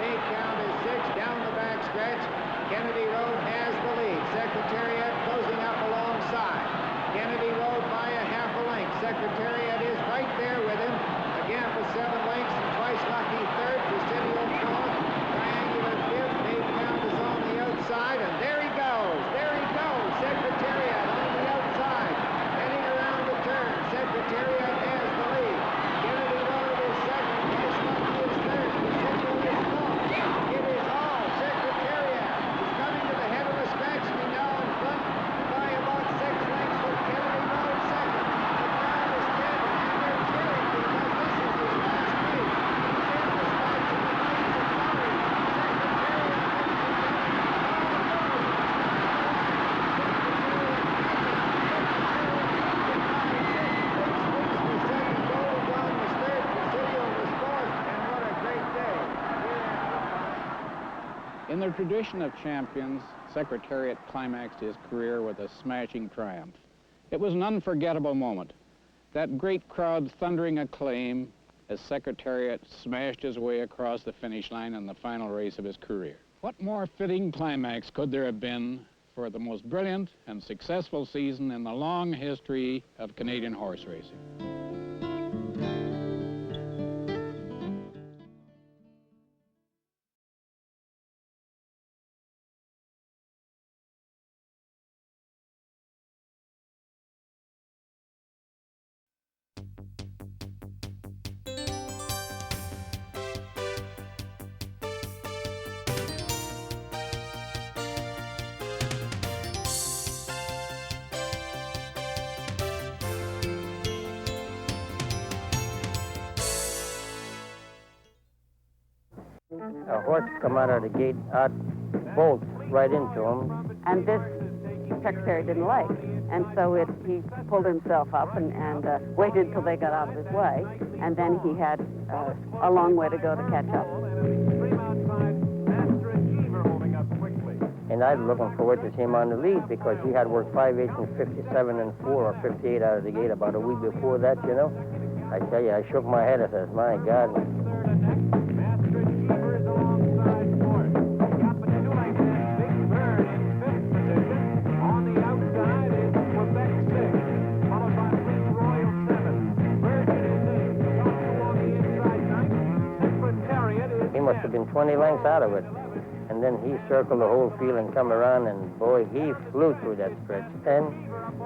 Babe Count is sixth down the back stretch. Kennedy Road has the lead. Secretariat closing up alongside. Kennedy Road by a half a length. Secretariat is right there with him. A gap of 7 lengths and Price Lucky third. Presidio fourth. Triangular fifth. Babe Count is on the outside, and there he goes. There he goes. Secretariat on the outside. Heading around the turn. Secretariat has the lead. Kennedy Road is second. Price Lucky is third. Presidio is fourth. It is all Secretariat. He's coming to the head of the stretch, and he's now in front by about 6 lengths with Kennedy Road second. The crowd is dead, and they're cheering because this is his last race. He's in the stretch, and the lights are firing. In the tradition of champions, Secretariat climaxed his career with a smashing triumph. It was an unforgettable moment. That great crowd thundering acclaim as Secretariat smashed his way across the finish line in the final race of his career. What more fitting climax could there have been for the most brilliant and successful season in the long history of Canadian horse racing? A horse come out of the gate, bolt right into him. And this Secretary didn't like. And so he pulled himself up and waited till they got out of his way. And then he had a long way to go to catch up. And I was looking forward to see him on the lead because he had worked 5/8 and 57 and 4 or 58 out of the gate about a week before that, you know. I tell you, I shook my head. I says, my God. He must have been 20 lengths out of it. And and then he circled the whole field and come around, and boy, he flew through that stretch. And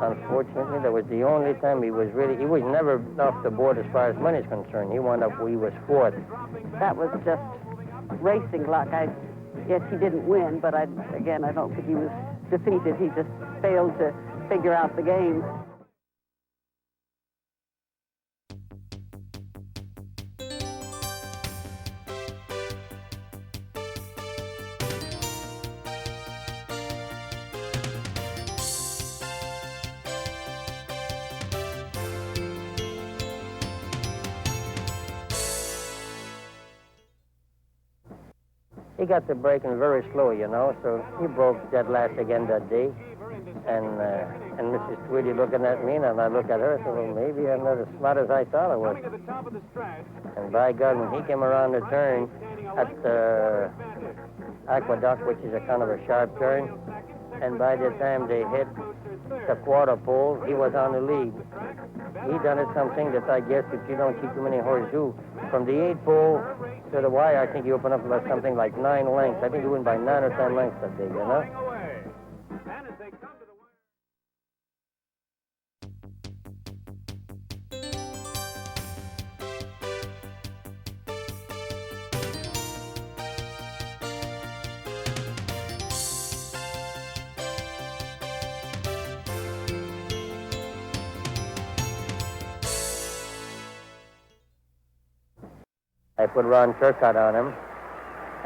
unfortunately, that was the only time he was never off the board as far as money's concerned. He wound up, he was fourth. That was just racing luck. Yes, he didn't win, but I don't think he was defeated. He just failed to figure out the game. He got to breaking very slow, you know, so he broke dead last again that day. And Mrs. Tweedy looking at me, and I look at her, so well, maybe I'm not as smart as I thought I was. And by God, when he came around the turn at the Aqueduct, which is a kind of a sharp turn, and by the time they hit the quarter pole, he was on the lead. He done it something that I guess that you don't see too many horses do. From the 8 pole to the wire, I think he opened up about something like 9 lengths. I think he went by 9 or 10 lengths that day, you know? I put Ron Turcotte on him,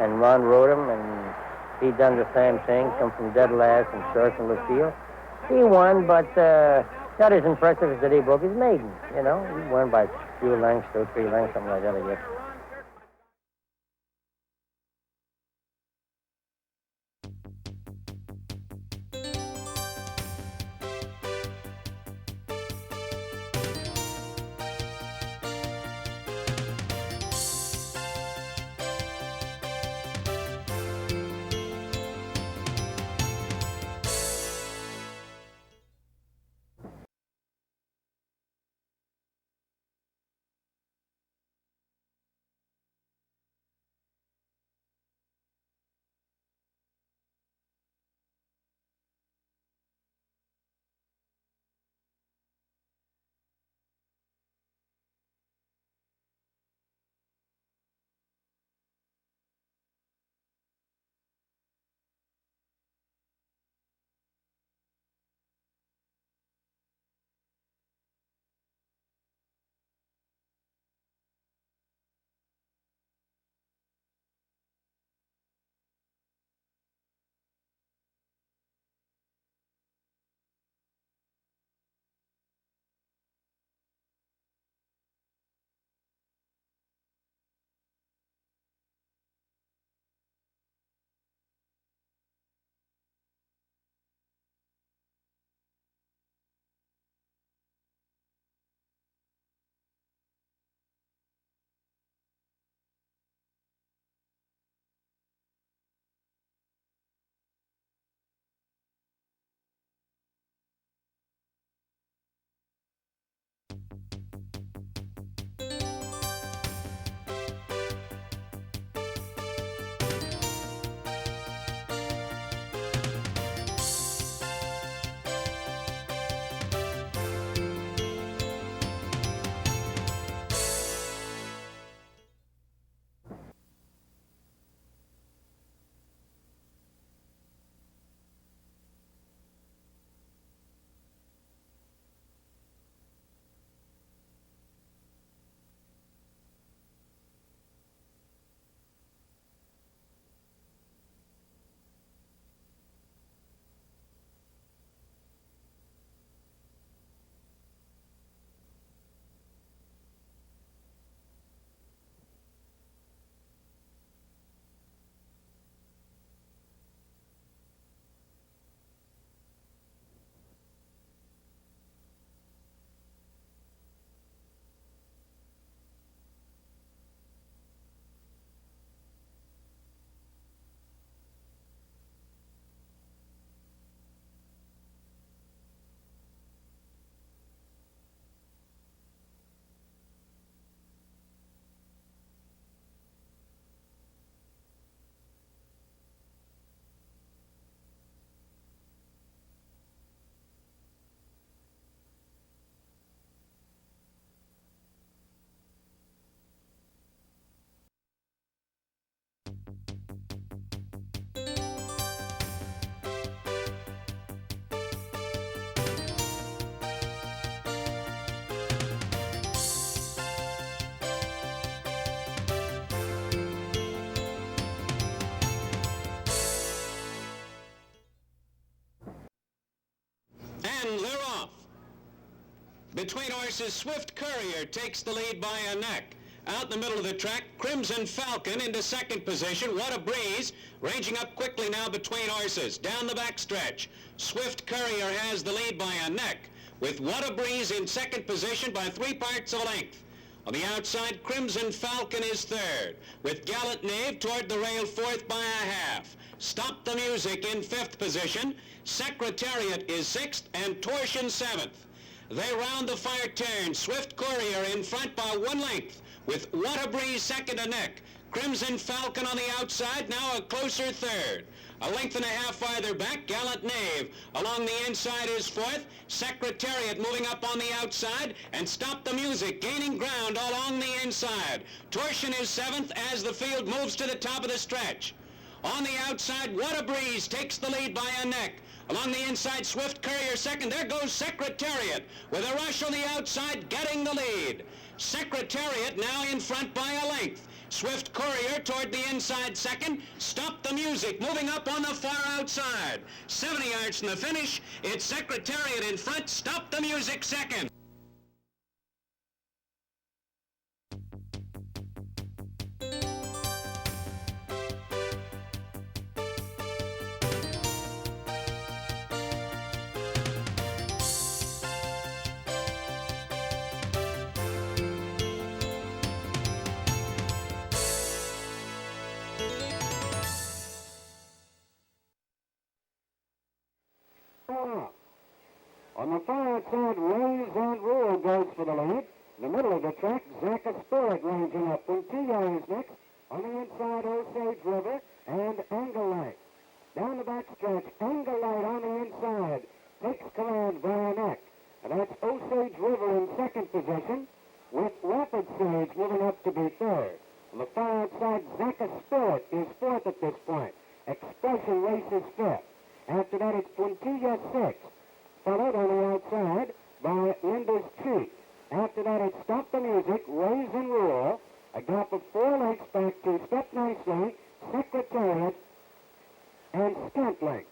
and Ron rode him, and he done the same thing, come from dead last and circle the field. He won, but not as impressive as that he broke his maiden, you know. He won by a few lengths, 2 or 3 lengths, something like that, I guess. and they're off. Between horses, Swift Courier takes the lead by a neck. Out in the middle of the track, Crimson Falcon into second position. What a breeze. Ranging up quickly now between horses. Down the back stretch, Swift Courier has the lead by a neck, with What a Breeze in second position by 3 parts of a length. On the outside, Crimson Falcon is third, with Gallant Knave toward the rail fourth by a half. Stop the Music in fifth position. Secretariat is sixth, and Torsion seventh. They round the far turn. Swift Courier in front by 1 length, with What a Breeze second a neck. Crimson Falcon on the outside, now a closer third. A length and a half farther back, Gallant Knave. Along the inside is fourth. Secretariat moving up on the outside, and Stop the Music gaining ground along the inside. Torsion is seventh as the field moves to the top of the stretch. On the outside, What a Breeze takes the lead by a neck. Along the inside, Swift Courier second. There goes Secretariat with a rush on the outside, getting the lead. Secretariat now in front by a length. Swift Courier toward the inside second. Stop the Music moving up on the far outside. 70 yards from the finish. It's Secretariat in front. Stop the Music second. On the far outside, Raise and Rule goes for the lead. In the middle of the track, Zacca Spirit ranging up. Puntillo is next. On the inside, Osage River and Angle Light. Down the back stretch, Angle Light on the inside takes command by a neck. And that's Osage River in second position, with Rapid Sage moving up to be third. On the far outside, Zacca Spirit is fourth at this point. Expression races fifth. After that, it's Puntillo sixth, followed on the outside by Linda's Cheek. After that, it's Stop the Music, Raise and Rule. A gap of 4 lengths back to Step Nicely, Secretariat, and Scantling.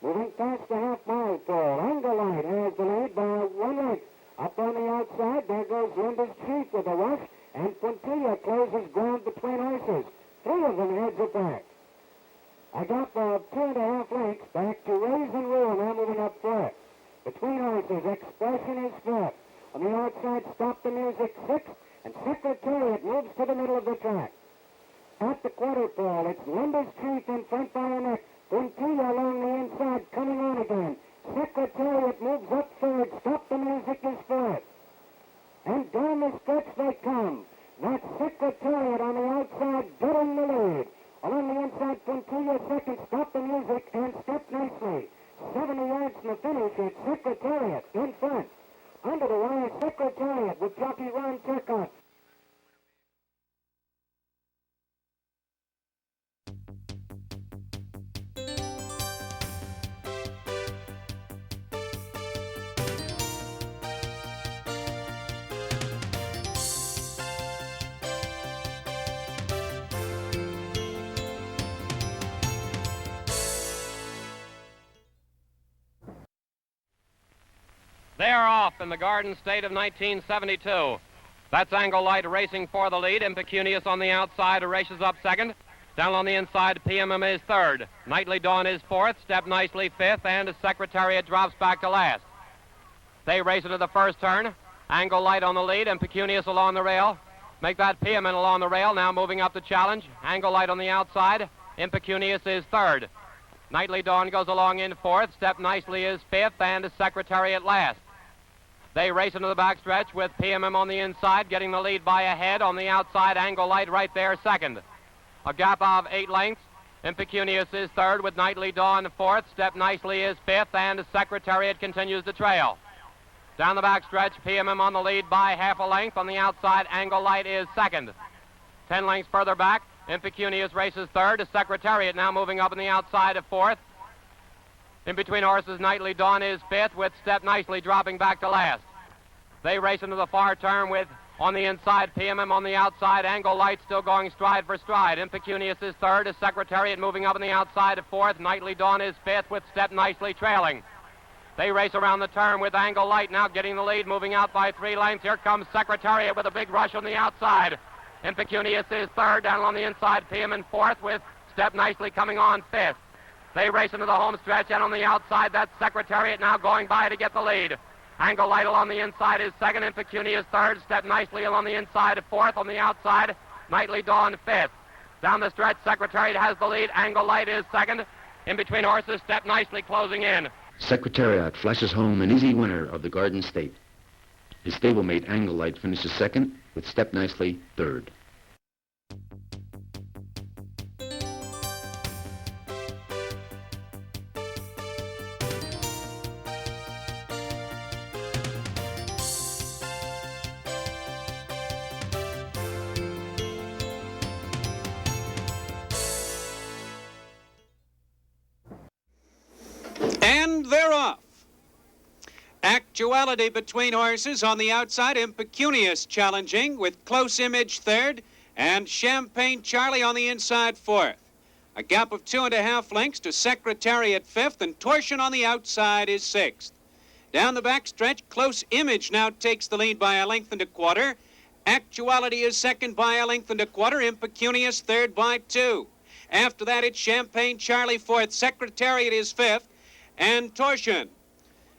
Moving past the half-mile pole, Angle Light has the lead by 1 length. Up on the outside, there goes Linda's Cheek with a rush, and Puntillo closes ground between horses. 3 of them heads it back. A gap of 2.5 lengths back to Raise and Rule, now moving up fourth. Between horses, Expression is fifth. On the outside, Stop the Music sixth, and Secretariat moves to the middle of the track. At the quarter pole, it's Linda's Chief in front by a neck. Puntillo along the inside, coming on again. Secretariat moves up third. Stop the Music is fourth. And down the stretch they come. That's Secretariat on the outside, getting the lead. Along the inside, Puntillo second. Stop the Music and Step Nicely. 70 yards from the finish, it's Secretariat in front. Under the wire, Secretariat with jockey Ron Turcotte. They are off in the Garden State of 1972. That's Angle Light racing for the lead. Impecunious on the outside races up second. Down on the inside, PMM is third. Nightly Dawn is fourth. Step Nicely fifth. And Secretariat drops back to last. They race into the first turn. Angle Light on the lead. Impecunious along the rail. Make that PMM along the rail. Now moving up the challenge. Angle Light on the outside. Impecunious is third. Nightly Dawn goes along in fourth. Step Nicely is fifth. And Secretariat last. They race into the backstretch with PMM on the inside, getting the lead by a head. On the outside, Angle Light right there second. A gap of 8 lengths. Impecunious is third with Nightly Dawn fourth. Step Nicely is fifth, and Secretariat continues the trail. Down the backstretch, PMM on the lead by half a length. On the outside, Angle Light is second. 10 lengths further back, Impecunious races third. Secretariat now moving up on the outside of fourth. In between horses, Nightly Dawn is fifth, with Step Nicely dropping back to last. They race into the far turn with, on the inside, PMM on the outside. Angle Light still going stride for stride. Impecunious is third. Secretariat moving up on the outside of fourth. Nightly Dawn is fifth, with Step Nicely trailing. They race around the turn with Angle Light now getting the lead, moving out by 3 lengths. Here comes Secretariat with a big rush on the outside. Impecunious is third, down on the inside. PM in fourth with Step Nicely coming on fifth. They race into the home stretch, and on the outside, that's Secretariat now going by to get the lead. Angle Light along the inside is second, Impecunious third. Step Nicely along the inside fourth. On the outside, Nightly Dawn fifth. Down the stretch, Secretariat has the lead. Angle Light is second. In between horses, Step Nicely closing in. Secretariat flashes home an easy winner of the Garden State. His stablemate Angle Light finishes second, with Step Nicely third. And they're off. Actuality between horses on the outside. Impecunious challenging with Close Image third and Champagne Charlie on the inside fourth. A gap of 2.5 lengths to Secretariat fifth, and Torsion on the outside is sixth. Down the backstretch, Close Image now takes the lead by 1.25 lengths. Actuality is second by 1.25 lengths. Impecunious third by 2. After that, it's Champagne Charlie fourth. Secretariat is fifth. And Torsion.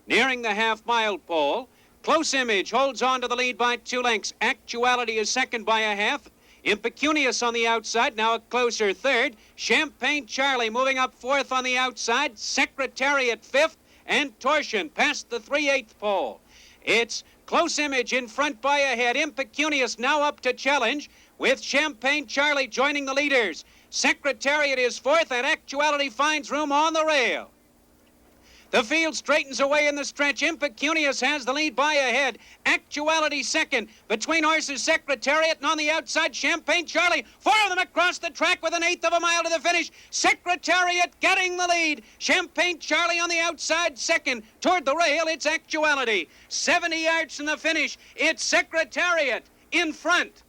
Nearing the half-mile pole, Close Image holds on to the lead by 2 lengths. Actuality is second by 1/2. Impecunious on the outside, now a closer third. Champagne Charlie moving up fourth on the outside. Secretariat fifth, and Torsion past the 3/8 pole. It's Close Image in front by a head. Impecunious now up to challenge, with Champagne Charlie joining the leaders. Secretariat is fourth, and Actuality finds room on the rail. The field straightens away in the stretch. Impecunious has the lead by a head. Actuality second. Between horses, Secretariat, and on the outside, Champagne Charlie. 4 of them across the track with 1/8 of a mile to the finish. Secretariat getting the lead. Champagne Charlie on the outside second. Toward the rail, it's Actuality. 70 yards from the finish, it's Secretariat in front.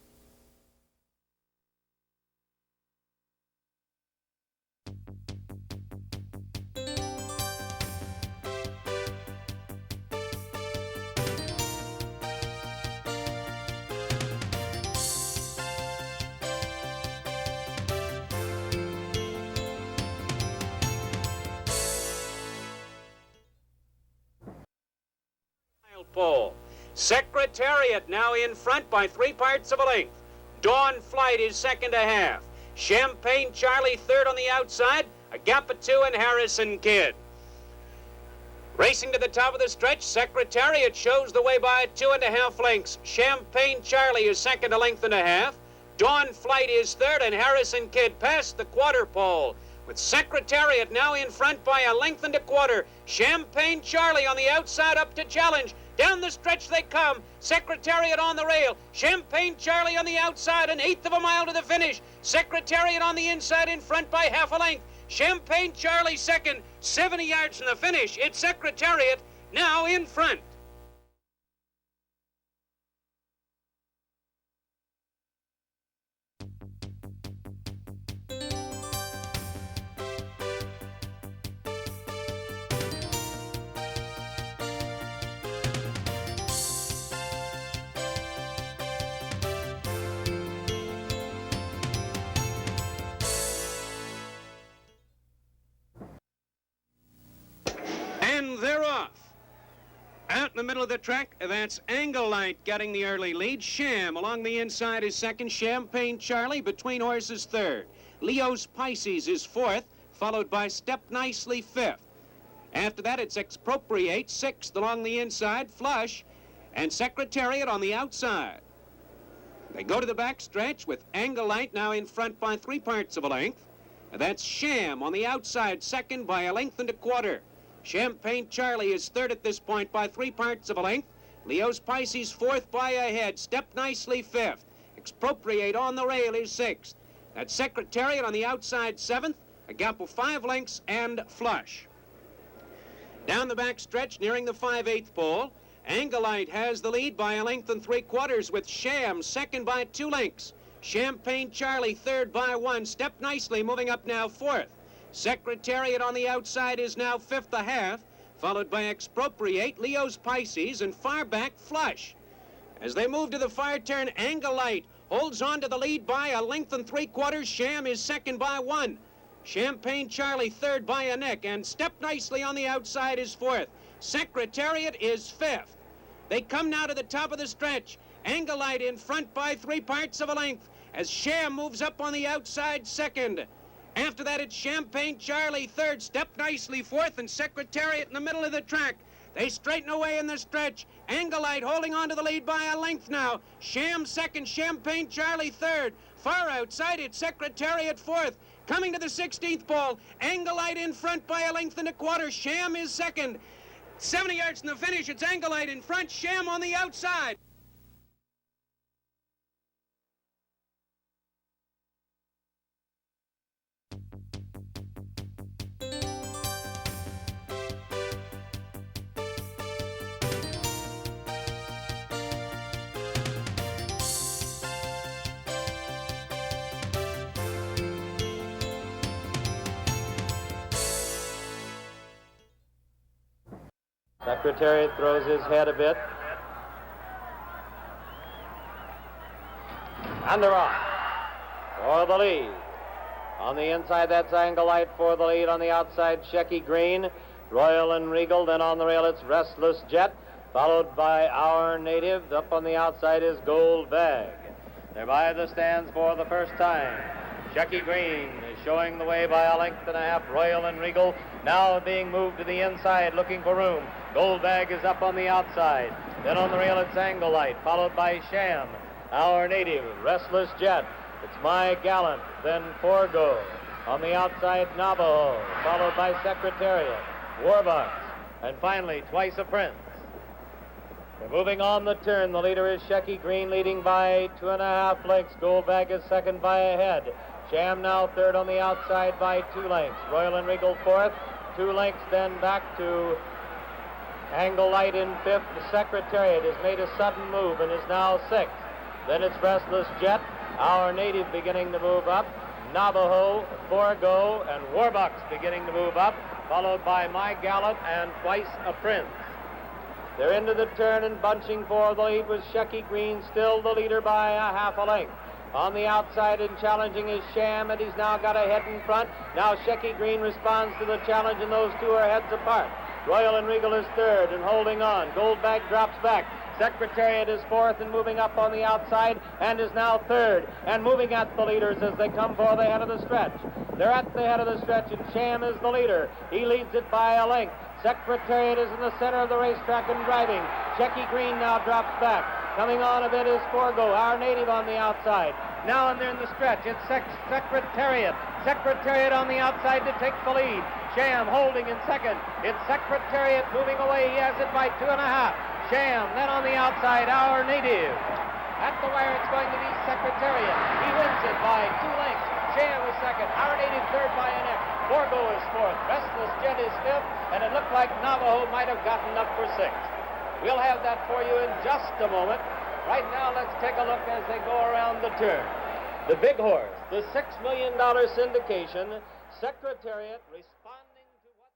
Pole. Secretariat now in front by 3/4 of a length. Dawn Flight is second 1/2. Champagne Charlie third on the outside. A gap of 2 and Harrison Kidd. Racing to the top of the stretch, Secretariat shows the way by 2.5 lengths. Champagne Charlie is second 1.5 lengths. Dawn Flight is third, and Harrison Kidd past the quarter pole, with Secretariat now in front by 1.25 lengths. Champagne Charlie on the outside up to challenge. Down the stretch they come. Secretariat on the rail. Champagne Charlie on the outside, 1/8 of a mile to the finish. Secretariat on the inside in front by 1/2 length. Champagne Charlie second, 70 yards from the finish. It's Secretariat now in front. And they're off. Out in the middle of the track, that's Angle Light getting the early lead. Sham along the inside is second. Champagne Charlie between horses third. Leo's Pisces is fourth, followed by Step Nicely fifth. After that, it's Expropriate sixth along the inside. Flush and Secretariat on the outside. They go to the back stretch with Angle Light now in front by 3/4 of a length. And that's Sham on the outside, second by 1.25 lengths. Champagne Charlie is third at this point by 3/4 of a length. Leo's Pisces fourth by a head. Step Nicely fifth. Expropriate on the rail is sixth. That's Secretariat on the outside seventh. A gap of 5 lengths and Flush. Down the back stretch, nearing the 5/8 pole, Angle Light has the lead by 1.75 lengths with Sham second by 2 lengths. Champagne Charlie third by 1. Step Nicely moving up now fourth. Secretariat on the outside is now fifth 1/2, followed by Expropriate, Leo's Pisces, and far back Flush. As they move to the far turn, Angelite holds on to the lead by a length and 3/4. Sham is second by 1. Champagne Charlie third by a neck, and Step Nicely on the outside is fourth. Secretariat is fifth. They come now to the top of the stretch. Angelite in front by 3/4 of a length as Sham moves up on the outside second. After that, it's Champagne Charlie third, Step Nicely fourth, and Secretariat in the middle of the track. They straighten away in the stretch. Angelite holding on to the lead by a length now. Sham second, Champagne Charlie third. Far outside, it's Secretariat fourth. Coming to the 16th pole, Angelite in front by a length and 1/4. Sham is second. 70 yards from the finish, it's Angelite in front, Sham on the outside. Secretariat throws his head a bit. And they're off for the lead. On the inside, that's Angelite for the lead. On the outside, Shecky Green, Royal and Regal. Then on the rail, it's Restless Jet, followed by Our Native. Up on the outside is Gold Bag. They're by the stands for the first time. Shecky Green is showing the way by a length and a half. Royal and Regal now being moved to the inside, looking for room. Gold Bag is up on the outside. Then on the rail, it's Angelite, followed by Sham, Our Native, Restless Jet. It's My Gallant, then Forgo. On the outside, Navajo, followed by Secretariat, Warbucks, and finally, Twice a Prince. They're moving on the turn. The leader is Shecky Green, leading by 2.5 lengths. Gold Bag is second by a head. Sham now third on the outside by 2 lengths. Royal and Regal fourth. 2 lengths then back to Angelite in fifth. The Secretariat has made a sudden move and is now sixth. Then it's Restless Jet, Our Native beginning to move up. Navajo, Forgo, and Warbucks beginning to move up, followed by My Gallant and Twice a Prince. They're into the turn and bunching for the lead with Shecky Green, still the leader by a 1/2 length. On the outside and challenging is Sham, and he's now got a head in front. Now Shecky Green responds to the challenge, and those two are heads apart. Royal and Regal is third and holding on. Gold Bag drops back. Secretariat is fourth and moving up on the outside and is now third and moving at the leaders as they come for the head of the stretch. They're at the head of the stretch, and Sham is the leader. He leads it by a length. Secretariat is in the center of the racetrack and driving. Shecky Green now drops back. Coming on a bit is Forgo, Our Native on the outside. Now and they're in the stretch. It's Secretariat. Secretariat on the outside to take the lead. Sham holding in second. It's Secretariat moving away. He has it by 2.5. Sham, then on the outside, Our Native. At the wire, it's going to be Secretariat. He wins it by 2 lengths. Sham is second. Our Native third by a neck. Forgo is fourth. Restless Jet is fifth. And it looked like Navajo might have gotten up for sixth. We'll have that for you in just a moment. Right now, let's take a look as they go around the turn. The big horse, the $6 million syndication, Secretariat responding to what...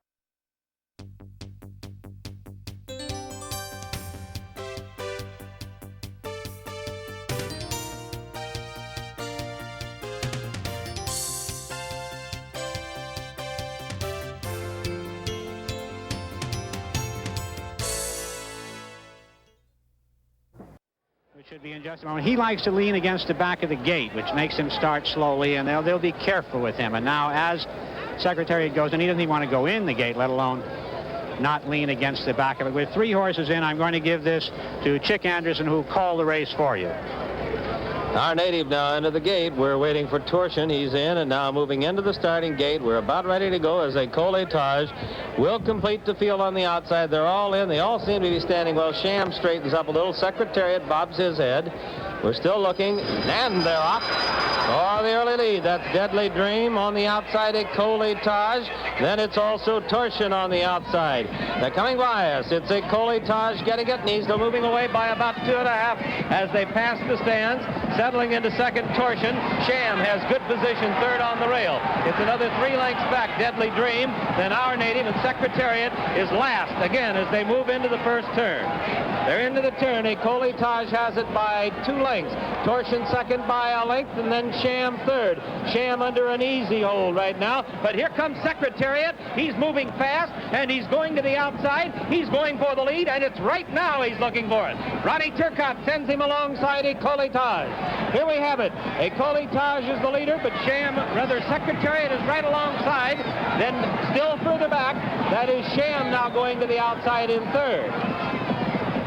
Which should be in just a moment. He likes to lean against the back of the gate, which makes him start slowly, and they'll be careful with him. And now as Secretariat goes, and he doesn't even want to go in the gate, let alone not lean against the back of it. With 3 horses in, I'm going to give this to Chick Anderson, who called the race for you. Our Native now into the gate. We're waiting for Torsion. He's in and now moving into the starting gate. We're about ready to go as a colletage will complete the field on the outside. They're all in. They all seem to be standing well. Sham straightens up a little. Secretariat bobs his head. We're still looking, and they're off. Oh, the early lead. That's Deadly Dream on the outside, Ecolitage. Then it's also Torsion on the outside. They're coming by us. It's Ecolitage getting it, and he's moving away by about 2.5 as they pass the stands. Settling into second, Torsion. Sham has good position, third on the rail. It's another 3 lengths back, Deadly Dream. Then Our Native and Secretariat is last again as they move into the first turn. They're into the turn. Ecolitage has it by 2 lengths. Torsion second by a length, and then Sham third. Sham under an easy hold right now, but here comes Secretariat. He's moving fast, and he's going to the outside. He's going for the lead, and it's right now he's looking for it. Ronnie Turcotte sends him alongside Ecolitage. Here we have it. Ecolitage is the leader, but Secretariat is right alongside. Then still further back, that is Sham now going to the outside in third.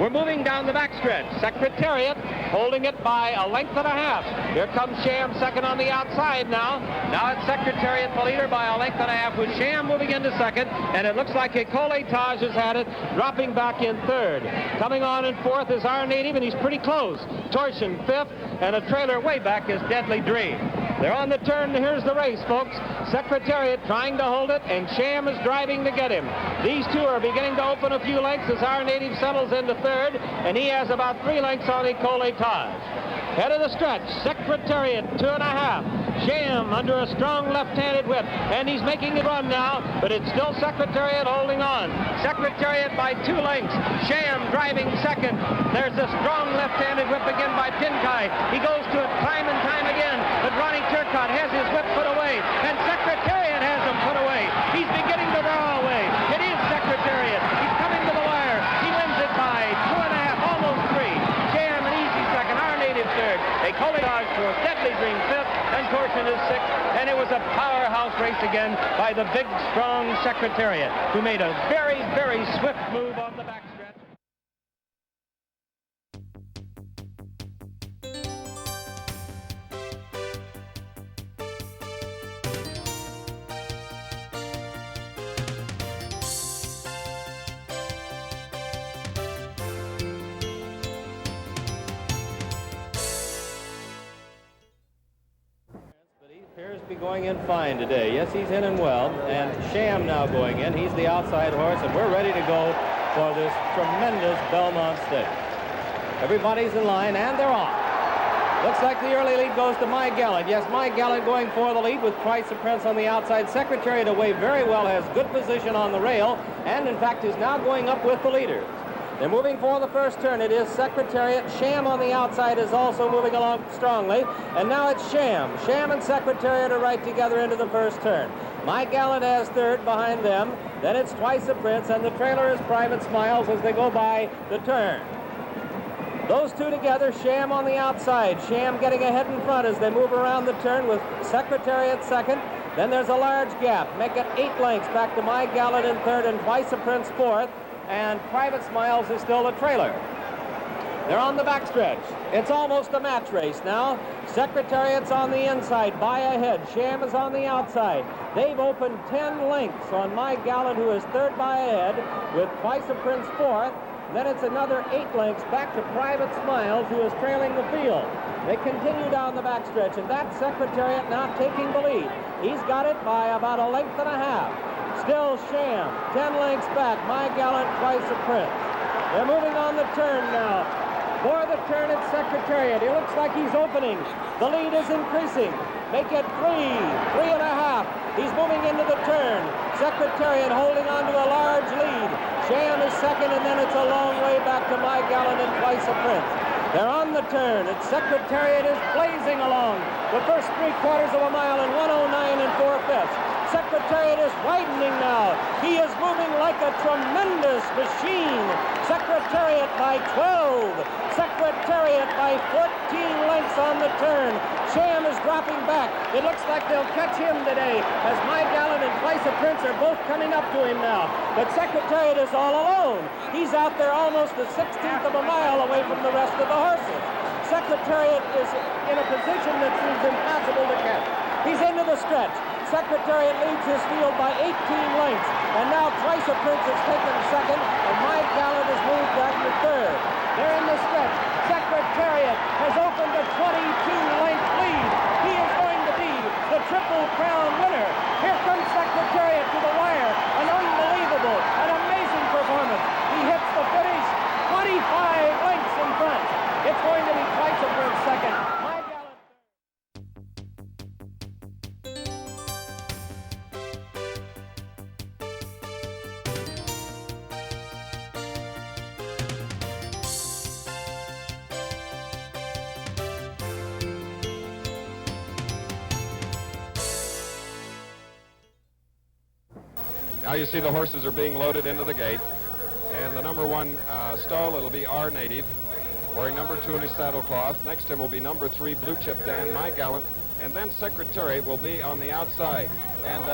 We're moving down the backstretch. Secretariat holding it by a length and a half. Here comes Sham second on the outside now. Now it's Secretariat the leader by a length and a half with Sham moving into second, and it looks like Ecolitage has had it, dropping back in third. Coming on in fourth is Our Native, and he's pretty close. Torsion fifth, and a trailer way back is Deadly Dream. They're on the turn. Here's the race, folks. Secretariat trying to hold it, and Sham is driving to get him. These two are beginning to open a few lengths as Our Native settles into third, and he has about 3 lengths on Ecolitage. Head of the stretch, Secretariat 2.5. Sham under a strong left-handed whip, and he's making it run now, but it's still Secretariat holding on. Secretariat by 2 lengths. Sham driving second. There's a strong left-handed whip again by Pinkai. He goes to it time and time again, but Ronnie Turcotte has his whip put away, and Secretariat has him put away. He's beginning to draw away. It is Secretariat. He's coming to the wire. He wins it by 2.5, almost 3. Sham an easy second. Our Native third. Ecolitage fourth. Deadly Dream fifth. And Torsion is sixth. And it was a powerhouse race again by the big, strong Secretariat, who made a very, very swift move on the backstretch. Appears to be going in fine today. Yes, he's in and well. And Sham now going in. He's the outside horse, and we're ready to go for this tremendous Belmont Stakes. Everybody's in line, and they're off. Looks like the early lead goes to My Gallant. Yes, My Gallant going for the lead with Twice the Prince on the outside. Secretariat away very well, has good position on the rail, and in fact is now going up with the leaders. They're moving for the first turn. It is Secretariat. Sham on the outside is also moving along strongly. And now it's Sham. Sham and Secretariat are right together into the first turn. My Gallant has third behind them. Then it's Twice the Prince, and the trailer is Private Smiles as they go by the turn. Those two together, Sham on the outside. Sham getting ahead in front as they move around the turn with Secretariat second. Then there's a large gap. Make it 8 lengths back to My Gallant in third and Twice the Prince fourth. And Private Smiles is still the trailer. They're on the backstretch. It's almost a match race now. Secretariat's on the inside, by ahead. Sham is on the outside. They've opened 10 lengths on My Gallant, who is third by ahead, with Twice the Prince fourth. Then it's another 8 lengths back to Private Smiles, who is trailing the field. They continue down the backstretch, and that Secretariat now taking the lead. He's got it by about a length and a half. Still Sham, 10 lengths back. My Gallant, Twice the Prince. They're moving on the turn now. For the turn, it's Secretariat. It looks like he's opening. The lead is increasing. Make it 3.5. He's moving into the turn. Secretariat holding on to a large lead. Sham is second, and then it's a long way back to My Gallant and Twice the Prince. They're on the turn. Its Secretariat is blazing along the first 3/4 of a mile in 1:09 4/5. Secretariat is widening now. He is moving like a tremendous machine. Secretariat by 12. Secretariat by 14 lengths on the turn. Sham is dropping back. It looks like they'll catch him today as My Gallant and Twice the Prince are both coming up to him now. But Secretariat is all alone. He's out there almost a 1/16 of a mile away from the rest of the horses. Secretariat is in a position that seems impossible to catch. He's into the stretch. Secretariat leads his field by 18 lengths. And now Twice the Prince has taken second, and My Gallant has moved back to third. They're in the stretch. Secretariat has opened Now you see the horses are being loaded into the gate. And the number 1 stall, it'll be our native, wearing number 2 in his saddle cloth. Next to him will be number 3, Blue Chip Dan, My Gallant. And then Secretariat will be on the outside. And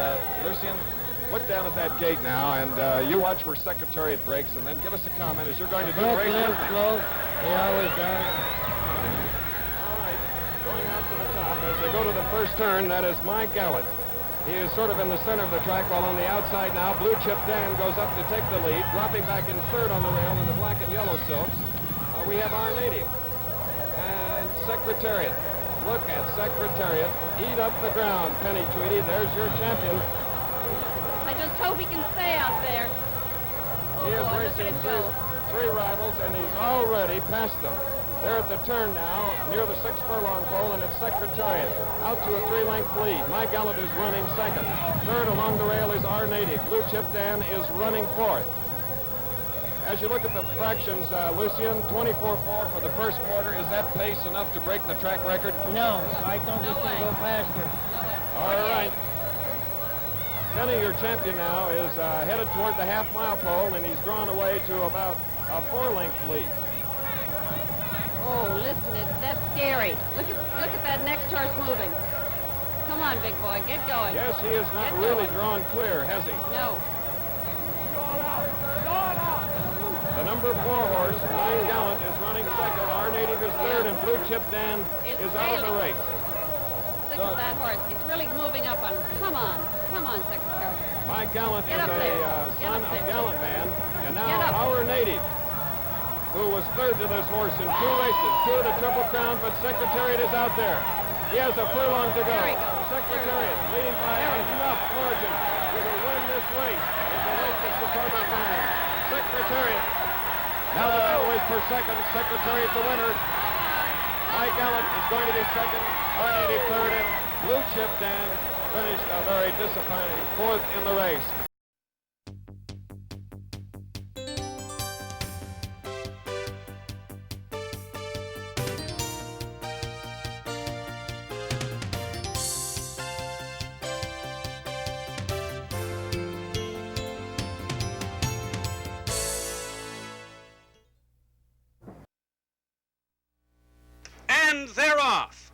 Lucien, look down at that gate now, and you watch where Secretariat breaks, and then give us a comment as you're going to do the race with me. Slow. He always does. All right, going out to the top. As they go to the first turn, that is My Gallant. He is sort of in the center of the track, while on the outside now, Blue Chip Dan goes up to take the lead, dropping back in third on the rail in the black and yellow silks. We have our native. And Secretariat. Look at Secretariat. Eat up the ground, Penny Tweedy. There's your champion. I just hope he can stay out there. He is racing three rivals, and he's already passed them. They're at the turn now, near the 6 furlong pole, and it's Secretariat out to a 3-length lead. My Gallant is running second. Third along the rail is our native. Blue Chip Dan is running fourth. As you look at the fractions, Lucien, 24-4 for the first quarter. Is that pace enough to break the track record? No, I think it's going to go faster. All right. Penny, your champion now, is headed toward the half-mile pole, and he's drawn away to about a 4-length lead. Oh, listen, that's scary. Look at that next horse moving. Come on, big boy, get going. Yes, he is not really drawn clear, has he? No. The number 4 horse, My Gallant, is running second. Our native is third, and Blue Chip Dan is out of the race. Look at that horse. He's really moving up on him. Come on, Secretary. My Gallant is a son of Gallant Man, and now our native, who was third to this horse in 2 races, 2 of the Triple Crown, but Secretariat is out there. He has a furlong to go. Secretariat leading by enough margin to win this race. It's a race that's the perfect man. Secretariat. Now the battle is per second. Secretariat the winner. My Gallant is going to be second. Our native third, and Blue Chip Dan finished a very disappointing 4th in the race. And they're off.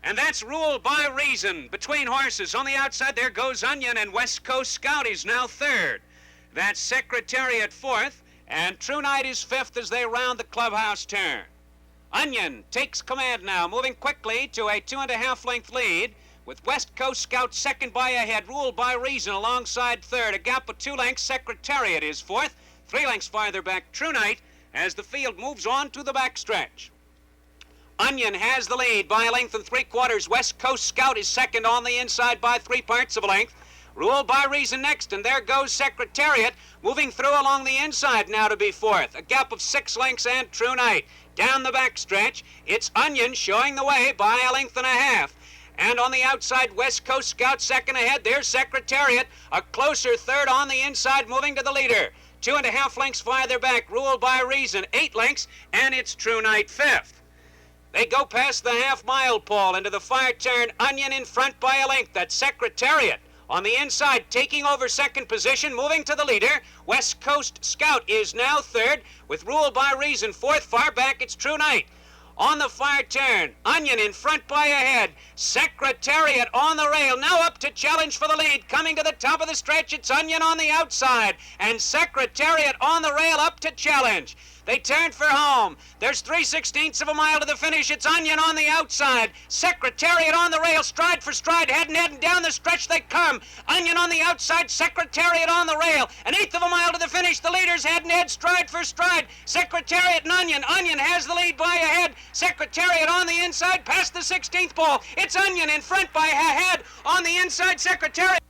And that's ruled by reason. Between horses on the outside, there goes Onion, and West Coast Scout is now third. That's Secretariat fourth, and True Night is fifth as they round the clubhouse turn. Onion takes command now, moving quickly to a 2.5-length lead, with West Coast Scout second by a head, ruled by reason alongside third. A gap of 2 lengths, Secretariat is fourth. 3 lengths farther back, True Night, as the field moves on to the backstretch. Onion has the lead by a length and 3/4. West Coast Scout is second on the inside by 3/4 of a length. Ruled by reason next, and there goes Secretariat, moving through along the inside now to be fourth. A gap of 6 lengths and True Night. Down the backstretch, it's Onion showing the way by a length and a half. And on the outside, West Coast Scout second ahead. There's Secretariat, a closer third on the inside, moving to the leader. 2.5 lengths farther back, ruled by reason. 8 lengths, and it's True Night fifth. They go past the half-mile pole into the far turn. Onion in front by a length. That's Secretariat. On the inside, taking over second position, moving to the leader. West Coast Scout is now third, with rule by reason fourth. Far back, it's True Night. On the far turn, Onion in front by a head. Secretariat on the rail, now up to challenge for the lead. Coming to the top of the stretch, it's Onion on the outside, and Secretariat on the rail up to challenge. They turn for home. There's 3/16 of a mile to the finish. It's Onion on the outside. Secretariat on the rail, stride for stride, head and head, and down the stretch they come. Onion on the outside, Secretariat on the rail. 1/8 of a mile to the finish. The leaders head and head, stride for stride. Secretariat and Onion. Onion has the lead by a head. Secretariat on the inside, past the 16th pole. It's Onion in front by a head. On the inside, Secretariat.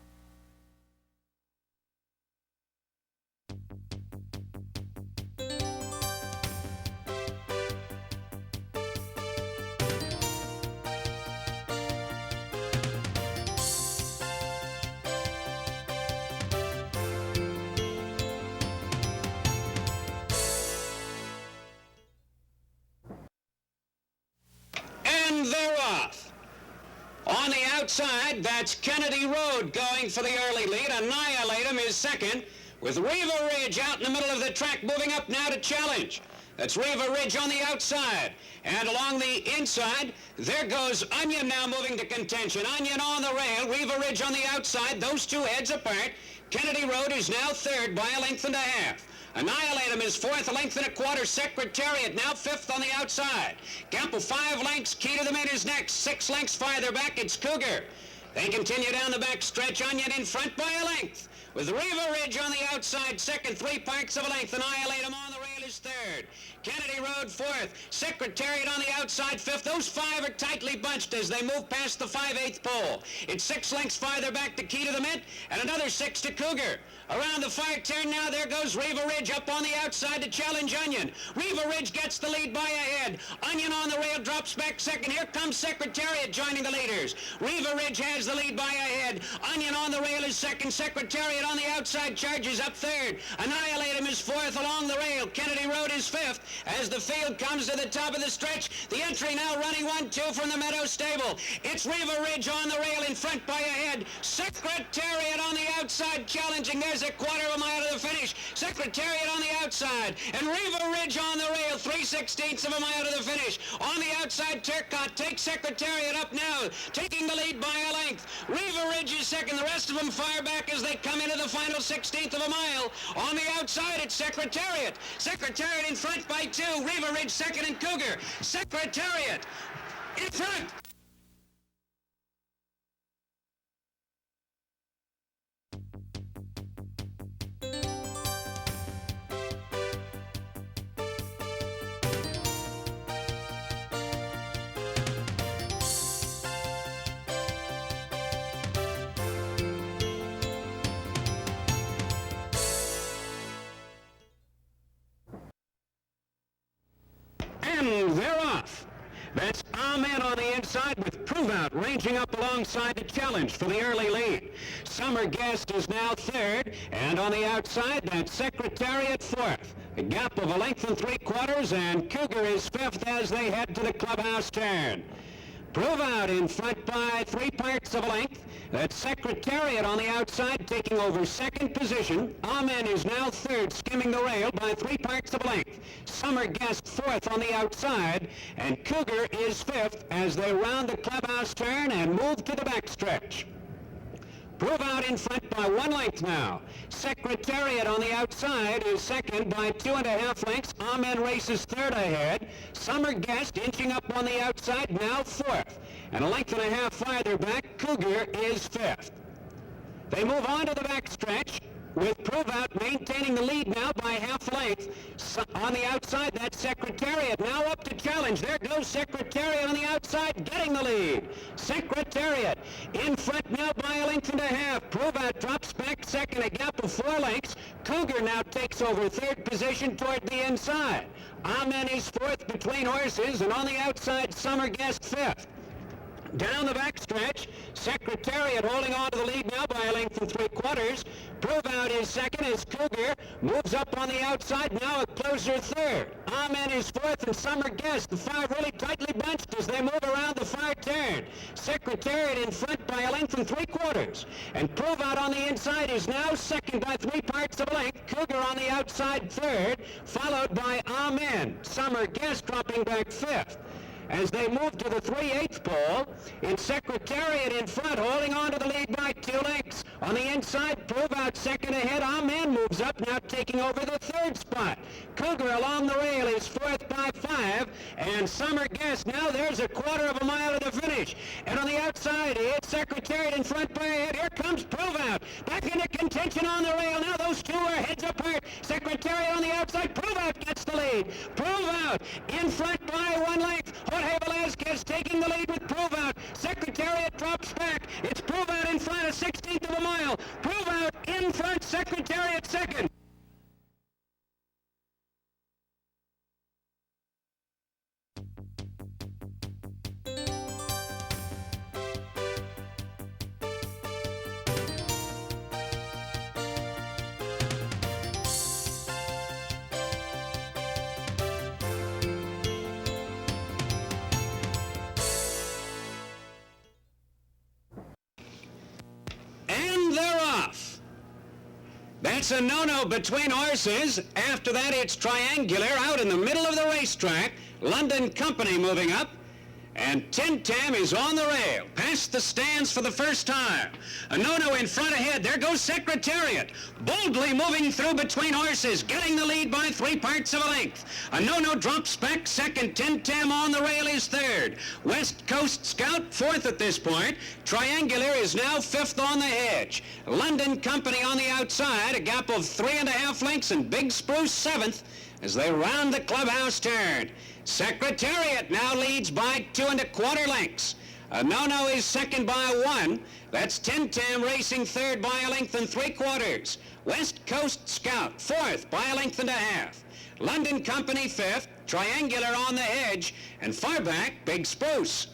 And they're off. On the outside, that's Kennedy Road going for the early lead. Annihilate him is second, with Riva Ridge out in the middle of the track, moving up now to challenge. That's Riva Ridge on the outside. And along the inside, there goes Onion now moving to contention. Onion on the rail, Riva Ridge on the outside, those two heads apart. Kennedy Road is now third by a length and a half. Annihilate him is fourth, a length and a quarter. Secretariat now fifth on the outside. Gap of 5 lengths, Key to the Mint is next. 6 lengths farther back, it's Cougar. They continue down the back stretch. Onion in front by a length. With Riva Ridge on the outside, second, 3 parts of a length. Annihilate him on the rail is third. Kennedy Road fourth. Secretariat on the outside fifth. Those 5 are tightly bunched as they move past the 5/8 pole. It's 6 lengths farther back to Key to the Mint and another 6 to Cougar. Around the far turn now, there goes Riva Ridge up on the outside to challenge Onion. Riva Ridge gets the lead by a head. Onion on the rail drops back second. Here comes Secretariat joining the leaders. Riva Ridge has the lead by a head. Onion on the rail is second. Secretariat on the outside charges up third. Annihilate him is fourth along the rail. Kennedy Road is fifth. As the field comes to the top of the stretch, the entry now running 1-2 from the Meadow Stable. It's Riva Ridge on the rail in front by a head. Secretariat on the outside challenging. There's a quarter of a mile to the finish. Secretariat on the outside. And Riva Ridge on the rail, 3/16 of a mile to the finish. On the outside, Turcotte takes Secretariat up now, taking the lead by a length. Riva Ridge is second. The rest of them fire back as they come into the final 16th of a mile. On the outside, it's Secretariat. Secretariat in front by 2. Riva Ridge second and Cougar. Secretariat in front. And they're off. That's Amen on the inside with Prove Out ranging up alongside the challenge for the early lead. Summer Guest is now third, and on the outside, that's Secretariat fourth. A gap of a length and 3/4, and Cougar is fifth as they head to the clubhouse turn. Prove Out in front by 3 parts of a length. That's Secretariat on the outside taking over second position. Amen is now third, skimming the rail by 3 parts of a length. Summer Guest fourth on the outside, and Cougar is fifth as they round the clubhouse turn and move to the backstretch. Prove Out in front by 1 length now. Secretariat on the outside is second by 2.5 lengths. Amen races third ahead. Summer Guest inching up on the outside, now fourth. And a length and a half farther back, Cougar is fifth. They move on to the backstretch with Prove Out maintaining the lead now by half length. On the outside, that's Secretariat now up to challenge. There goes Secretariat on the outside getting the lead. Secretariat in front now by a length and a half. Prove Out drops back second, a gap of 4 lengths. Cougar now takes over third position toward the inside. Amen is fourth between horses, and on the outside, Summer Guest fifth. Down the backstretch, Secretariat holding on to the lead now by a length and 3/4. Prove Out is second as Cougar moves up on the outside, now a closer third. Amen is fourth and Summer Guest. The 5 really tightly bunched as they move around the far turn. Secretariat in front by a length and 3/4. And Prove Out on the inside is now second by 3 parts of a length. Cougar on the outside third, followed by Amen. Summer Guest dropping back fifth. As they move to the 3/8 pole, it's Secretariat in front, holding on to the lead by 2 lengths. On the inside, Prove Out second ahead. Amen moves up, now taking over the third spot. Cougar along the rail is fourth by 5, and Summer Guest, now there's a quarter of a mile to the finish. And on the outside, it's Secretariat in front by a head. Here comes Prove Out, back into contention on the rail. Now those two are heads apart. Secretariat on the outside, Prove Out gets the lead. Prove Out in front by 1 length. Jorge Velasquez taking the lead with Prove Out. Secretariat drops back. It's Prove Out in front, a 16th of a mile. Prove Out in front, Secretariat second. That's a no-no between horses. After that, it's triangular out in the middle of the racetrack. London Company moving up. And Tim Tam is on the rail, past the stands for the first time. A no-no in front ahead. There goes Secretariat, boldly moving through between horses, getting the lead by 3/4 of a length. A no-no drops back second. Tim Tam on the rail is third. West Coast Scout fourth at this point. Triangular is now fifth on the hedge. London Company on the outside, a gap of 3.5 lengths, and Big Spruce seventh as they round the clubhouse turn. Secretariat now leads by 2.25 lengths. A no-no is second by 1. That's Tim Tam racing third by 1.75 lengths. West Coast Scout fourth by 1.5 lengths. London Company fifth. Triangular on the hedge. And far back, Big Spruce.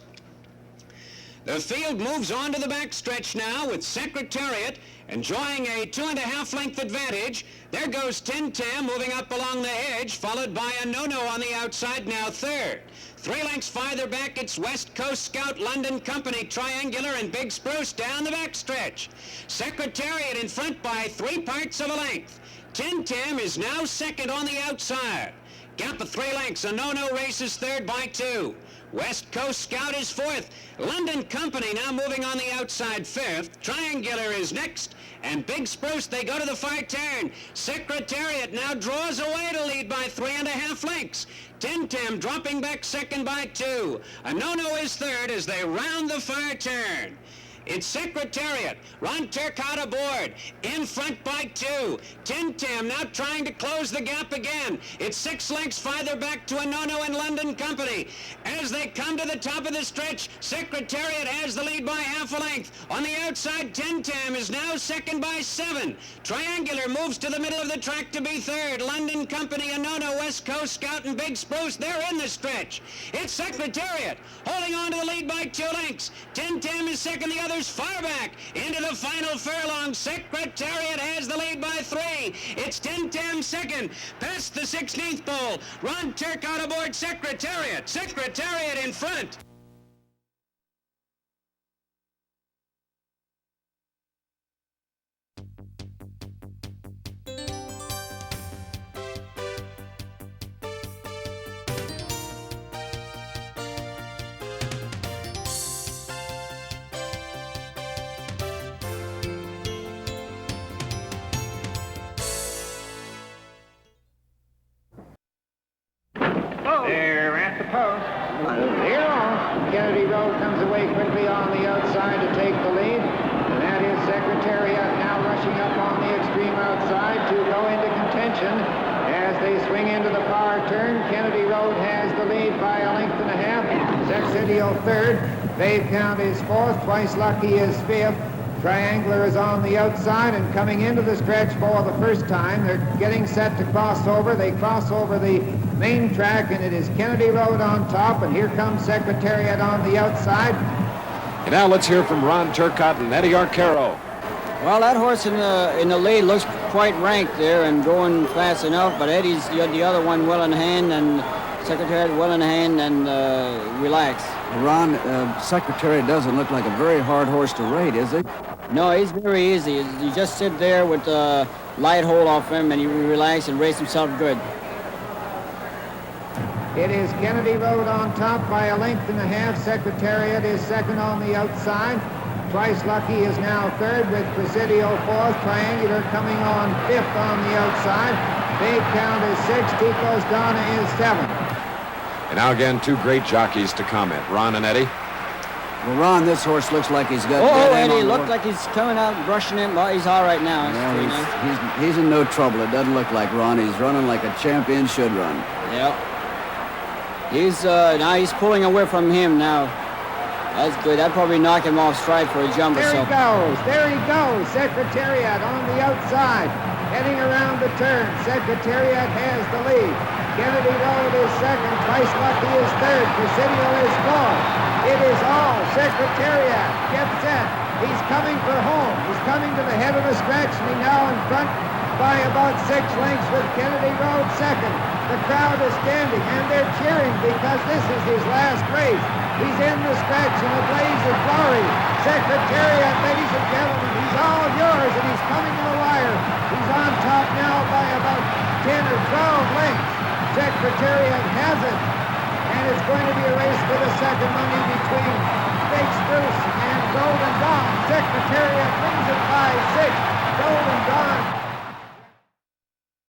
The field moves on to the backstretch now with Secretariat enjoying a 2.5 length advantage. There goes Tim Tam moving up along the hedge, followed by a no-no on the outside, now third. 3 lengths farther back, it's West Coast Scout, London Company, Triangular, and Big Spruce down the backstretch. Secretariat in front by 3/4 of a length. Tim Tam is now second on the outside. Gap of 3 lengths, a no-no races third by 2. West Coast Scout is fourth. London Company now moving on the outside fifth. Triangular is next. And Big Spruce, they go to the far turn. Secretariat now draws away to lead by 3.5 lengths. Tim Tam dropping back second by 2. A no-no is third as they round the far turn. It's Secretariat. Ron Turcotte aboard. In front by 2. Tim Tam now trying to close the gap again. It's 6 lengths farther back to a no-no in London Company. As they come to the top of the stretch, Secretariat has the lead by 1/2 length. On the outside, Tim Tam is now second by 7. Triangular moves to the middle of the track to be third. London Company, a no-no. West Coast Scout and Big Spruce, they're in the stretch. It's Secretariat holding on to the lead by 2 lengths. Tim Tam is second, the others far back into the final furlong. Secretariat has the lead by 3. It's Tim Tam second, past the 16th pole. Ron Turcotte aboard Secretariat. Secretariat in front. They're at the post. Here on. Kennedy Road comes away quickly on the outside to take the lead. And that is Secretariat now rushing up on the extreme outside to go into contention. As they swing into the far turn, Kennedy Road has the lead by 1.5 lengths. Sexilio third. Bay Count is fourth. Twice Lucky is fifth. Triangular is on the outside and coming into the stretch for the first time. They're getting set to cross over. They cross over the main track, and it is Kennedy Road on top, and here comes Secretariat on the outside. And now let's hear from Ron Turcotte and Eddie Arcaro. Well, that horse in the lead looks quite ranked there and going fast enough, but Eddie's got the other one well in hand, and Secretariat well in hand and relaxed. Ron, Secretariat doesn't look like a very hard horse to rate, is it? No, he's very easy. You just sit there with the light hold off him, and he relax and race himself good. It is Kennedy Road on top by 1.5 lengths. Secretariat is second on the outside. Twice Lucky is now third with Presidio fourth. Triangular coming on fifth on the outside. Bay Count is sixth. Tico's Donna is seventh. And now again, two great jockeys to comment. Ron and Eddie. Well, Ron, this horse looks like he's got... Eddie, looked like he's coming out, brushing him. Well, he's all right now. Yeah, he's in no trouble. It doesn't look like Ron. He's running like a champion should run. Yep. Now he's pulling away from him now. That's good. That'd probably knock him off stride for a jump or so. There he goes. Secretariat on the outside, heading around the turn. Secretariat has the lead. Kennedy Road is second. Twice Lucky is third. Presidio is fourth. It is all Secretariat. Get set. He's coming for home. He's coming to the head of the stretch, and he's now in front by about 6 lengths with Kennedy Road second. The crowd is standing, and they're cheering because this is his last race. He's in the stretch in a blaze of glory. Secretariat, ladies and gentlemen, he's all yours, and he's coming to the wire. He's on top now by about 10 or 12 lengths. Secretariat has it, and it's going to be a race